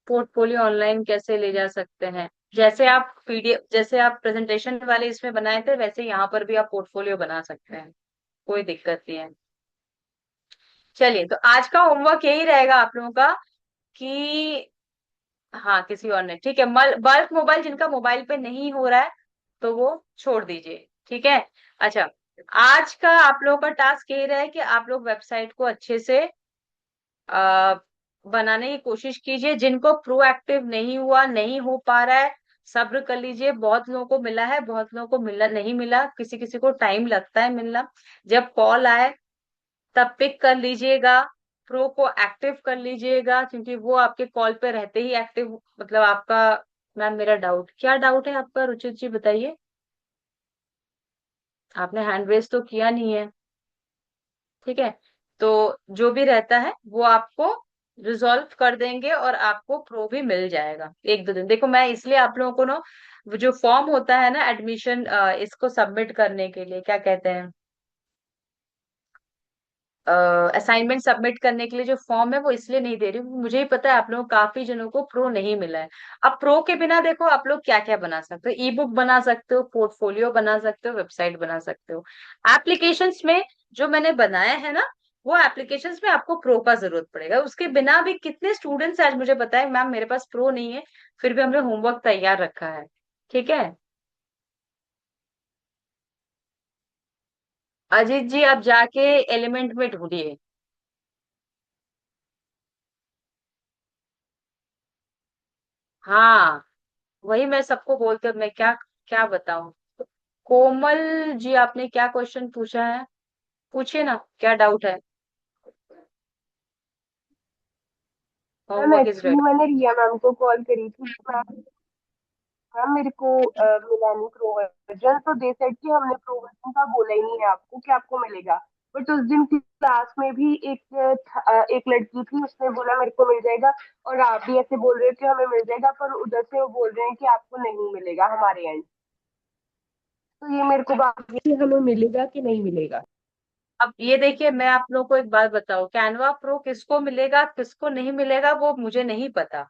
पोर्टफोलियो ऑनलाइन कैसे ले जा सकते हैं? जैसे आप पीडीएफ, जैसे आप प्रेजेंटेशन वाले इसमें बनाए थे, वैसे यहाँ पर भी आप पोर्टफोलियो बना सकते हैं, कोई दिक्कत नहीं है। चलिए, तो आज का होमवर्क यही रहेगा आप लोगों का कि, हाँ किसी और ने, ठीक है, बल्क मोबाइल जिनका मोबाइल पे नहीं हो रहा है तो वो छोड़ दीजिए, ठीक है? अच्छा, आज का आप लोगों का टास्क यही रहा है कि आप लोग वेबसाइट को अच्छे से आ, बनाने की कोशिश कीजिए। जिनको प्रोएक्टिव नहीं हुआ, नहीं हो पा रहा है, सब्र कर लीजिए। बहुत लोगों को मिला है, बहुत लोगों को मिला नहीं मिला, किसी किसी को टाइम लगता है मिलना। जब कॉल आए तब पिक कर लीजिएगा, प्रो को एक्टिव कर लीजिएगा, क्योंकि वो आपके कॉल पे रहते ही एक्टिव, मतलब आपका। मैम मेरा डाउट, क्या डाउट है आपका रुचित जी, बताइए। आपने हैंड रेस तो किया नहीं है, ठीक है? तो जो भी रहता है वो आपको रिजॉल्व कर देंगे, और आपको प्रो भी मिल जाएगा एक दो दिन। देखो, मैं इसलिए आप लोगों को ना, वो जो फॉर्म होता है ना एडमिशन, इसको सबमिट करने के लिए, क्या कहते हैं, असाइनमेंट सबमिट करने के लिए जो फॉर्म है, वो इसलिए नहीं दे रही हूँ, मुझे ही पता है आप लोगों काफी जनों को प्रो नहीं मिला है। अब प्रो के बिना देखो आप लोग क्या क्या बना सकते हो, ई बुक बना सकते हो, पोर्टफोलियो बना सकते हो, वेबसाइट बना सकते हो। एप्लीकेशंस में जो मैंने बनाया है ना, वो एप्लीकेशंस में आपको प्रो का जरूरत पड़ेगा। उसके बिना भी कितने स्टूडेंट्स आज मुझे बताए मैम मेरे पास प्रो नहीं है, फिर भी हमने होमवर्क तैयार रखा है। ठीक है अजीत जी, आप जाके एलिमेंट में ढूंढिए। हाँ, वही मैं सबको बोलते मैं क्या क्या बताऊं। कोमल जी, आपने क्या क्वेश्चन पूछा है? पूछिए ना, क्या डाउट है? Ma'am homework is actually ready. मैंने रिया मैम को कॉल करी थी। मैम मैम मेरे को मिला नहीं प्रो वर्जन, तो दे सेड कि हमने प्रो वर्जन का बोला ही नहीं है आपको कि आपको मिलेगा। बट उस दिन क्लास में भी एक लड़की थी, उसने बोला मेरे को मिल जाएगा। और आप भी ऐसे बोल रहे हो कि हमें मिल जाएगा, पर उधर से वो बोल रहे हैं कि आपको नहीं मिलेगा हमारे एंड। तो ये मेरे को बात है कि हमें मिलेगा कि नहीं मिलेगा। अब ये देखिए, मैं आप लोगों को एक बात बताऊं, कैनवा प्रो किसको मिलेगा किसको नहीं मिलेगा वो मुझे नहीं पता।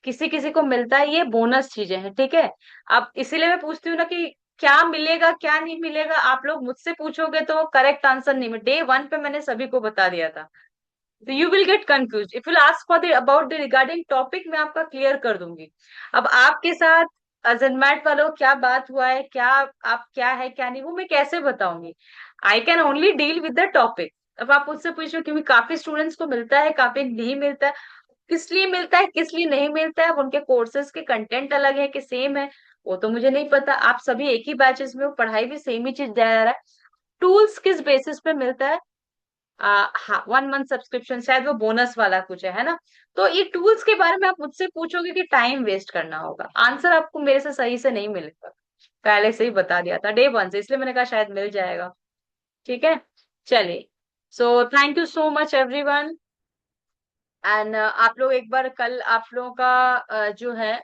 किसी किसी को मिलता है, ये बोनस चीजें हैं, ठीक है। अब इसीलिए मैं पूछती हूँ ना कि क्या मिलेगा क्या नहीं मिलेगा। आप लोग मुझसे पूछोगे तो करेक्ट आंसर नहीं, डे वन पे मैंने सभी को बता दिया था। तो you will get confuse if you ask for the about the regarding topic, मैं आपका क्लियर कर दूंगी। अब आपके साथ अजनमैट वालों क्या बात हुआ है, क्या आप क्या है क्या नहीं, वो मैं कैसे बताऊंगी। I can only deal with the topic. अब आप मुझसे पूछो, क्योंकि काफी स्टूडेंट्स को मिलता है काफी नहीं मिलता है। किस लिए मिलता है किस लिए नहीं मिलता है, अब उनके कोर्सेज के कंटेंट अलग है कि सेम है, वो तो मुझे नहीं पता। आप सभी एक ही बैचेस में हो, पढ़ाई भी सेम ही चीज जा रहा है। टूल्स किस बेसिस पे मिलता है? हाँ, 1 मंथ सब्सक्रिप्शन, शायद वो बोनस वाला कुछ है ना। तो ये टूल्स के बारे में आप मुझसे पूछोगे कि टाइम वेस्ट करना होगा, आंसर आपको मेरे से सही से नहीं मिलेगा। पहले से ही बता दिया था डे वन से, इसलिए मैंने कहा शायद मिल जाएगा। ठीक है, चलिए। So thank you so much everyone. And आप लोग एक बार कल आप लोगों का जो है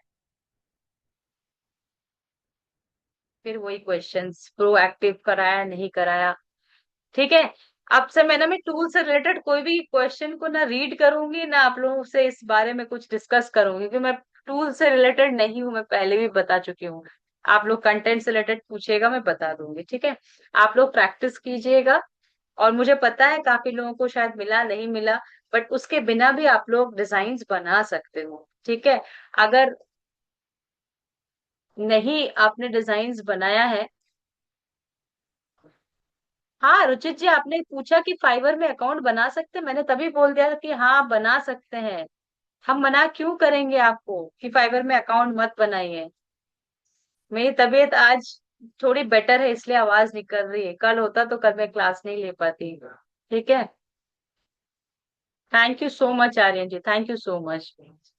फिर वही क्वेश्चंस प्रोएक्टिव कराया नहीं कराया। ठीक है, अब से मैं टूल से रिलेटेड कोई भी क्वेश्चन को ना रीड करूंगी ना आप लोगों से इस बारे में कुछ डिस्कस करूंगी, क्योंकि मैं टूल से रिलेटेड नहीं हूं, मैं पहले भी बता चुकी हूँ। आप लोग कंटेंट से रिलेटेड पूछेगा मैं बता दूंगी, ठीक है। आप लोग प्रैक्टिस कीजिएगा। और मुझे पता है काफी लोगों को शायद मिला नहीं मिला, बट उसके बिना भी आप लोग डिजाइन्स बना सकते हो, ठीक है। अगर नहीं आपने डिजाइन्स बनाया है। हाँ रुचित जी, आपने पूछा कि फाइवर में अकाउंट बना सकते हैं, मैंने तभी बोल दिया कि हाँ बना सकते हैं। हम मना क्यों करेंगे आपको कि फाइवर में अकाउंट मत बनाइए। मेरी तबीयत आज थोड़ी बेटर है इसलिए आवाज निकल रही है, कल होता तो कल मैं क्लास नहीं ले पाती। ठीक है, thank you so much Aryan ji, thank you so much.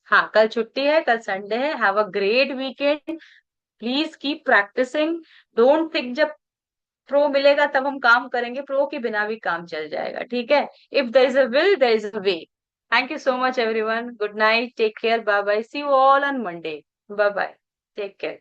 हाँ, कल छुट्टी है, कल संडे है, have a great weekend. Please keep practising. Don't think जब प्रो मिलेगा तब हम काम करेंगे, प्रो के बिना भी काम चल जाएगा, ठीक है। If there is a will there is a way. Thank you so much everyone, good night, take care, bye bye, see you all on Monday. Bye bye, take care.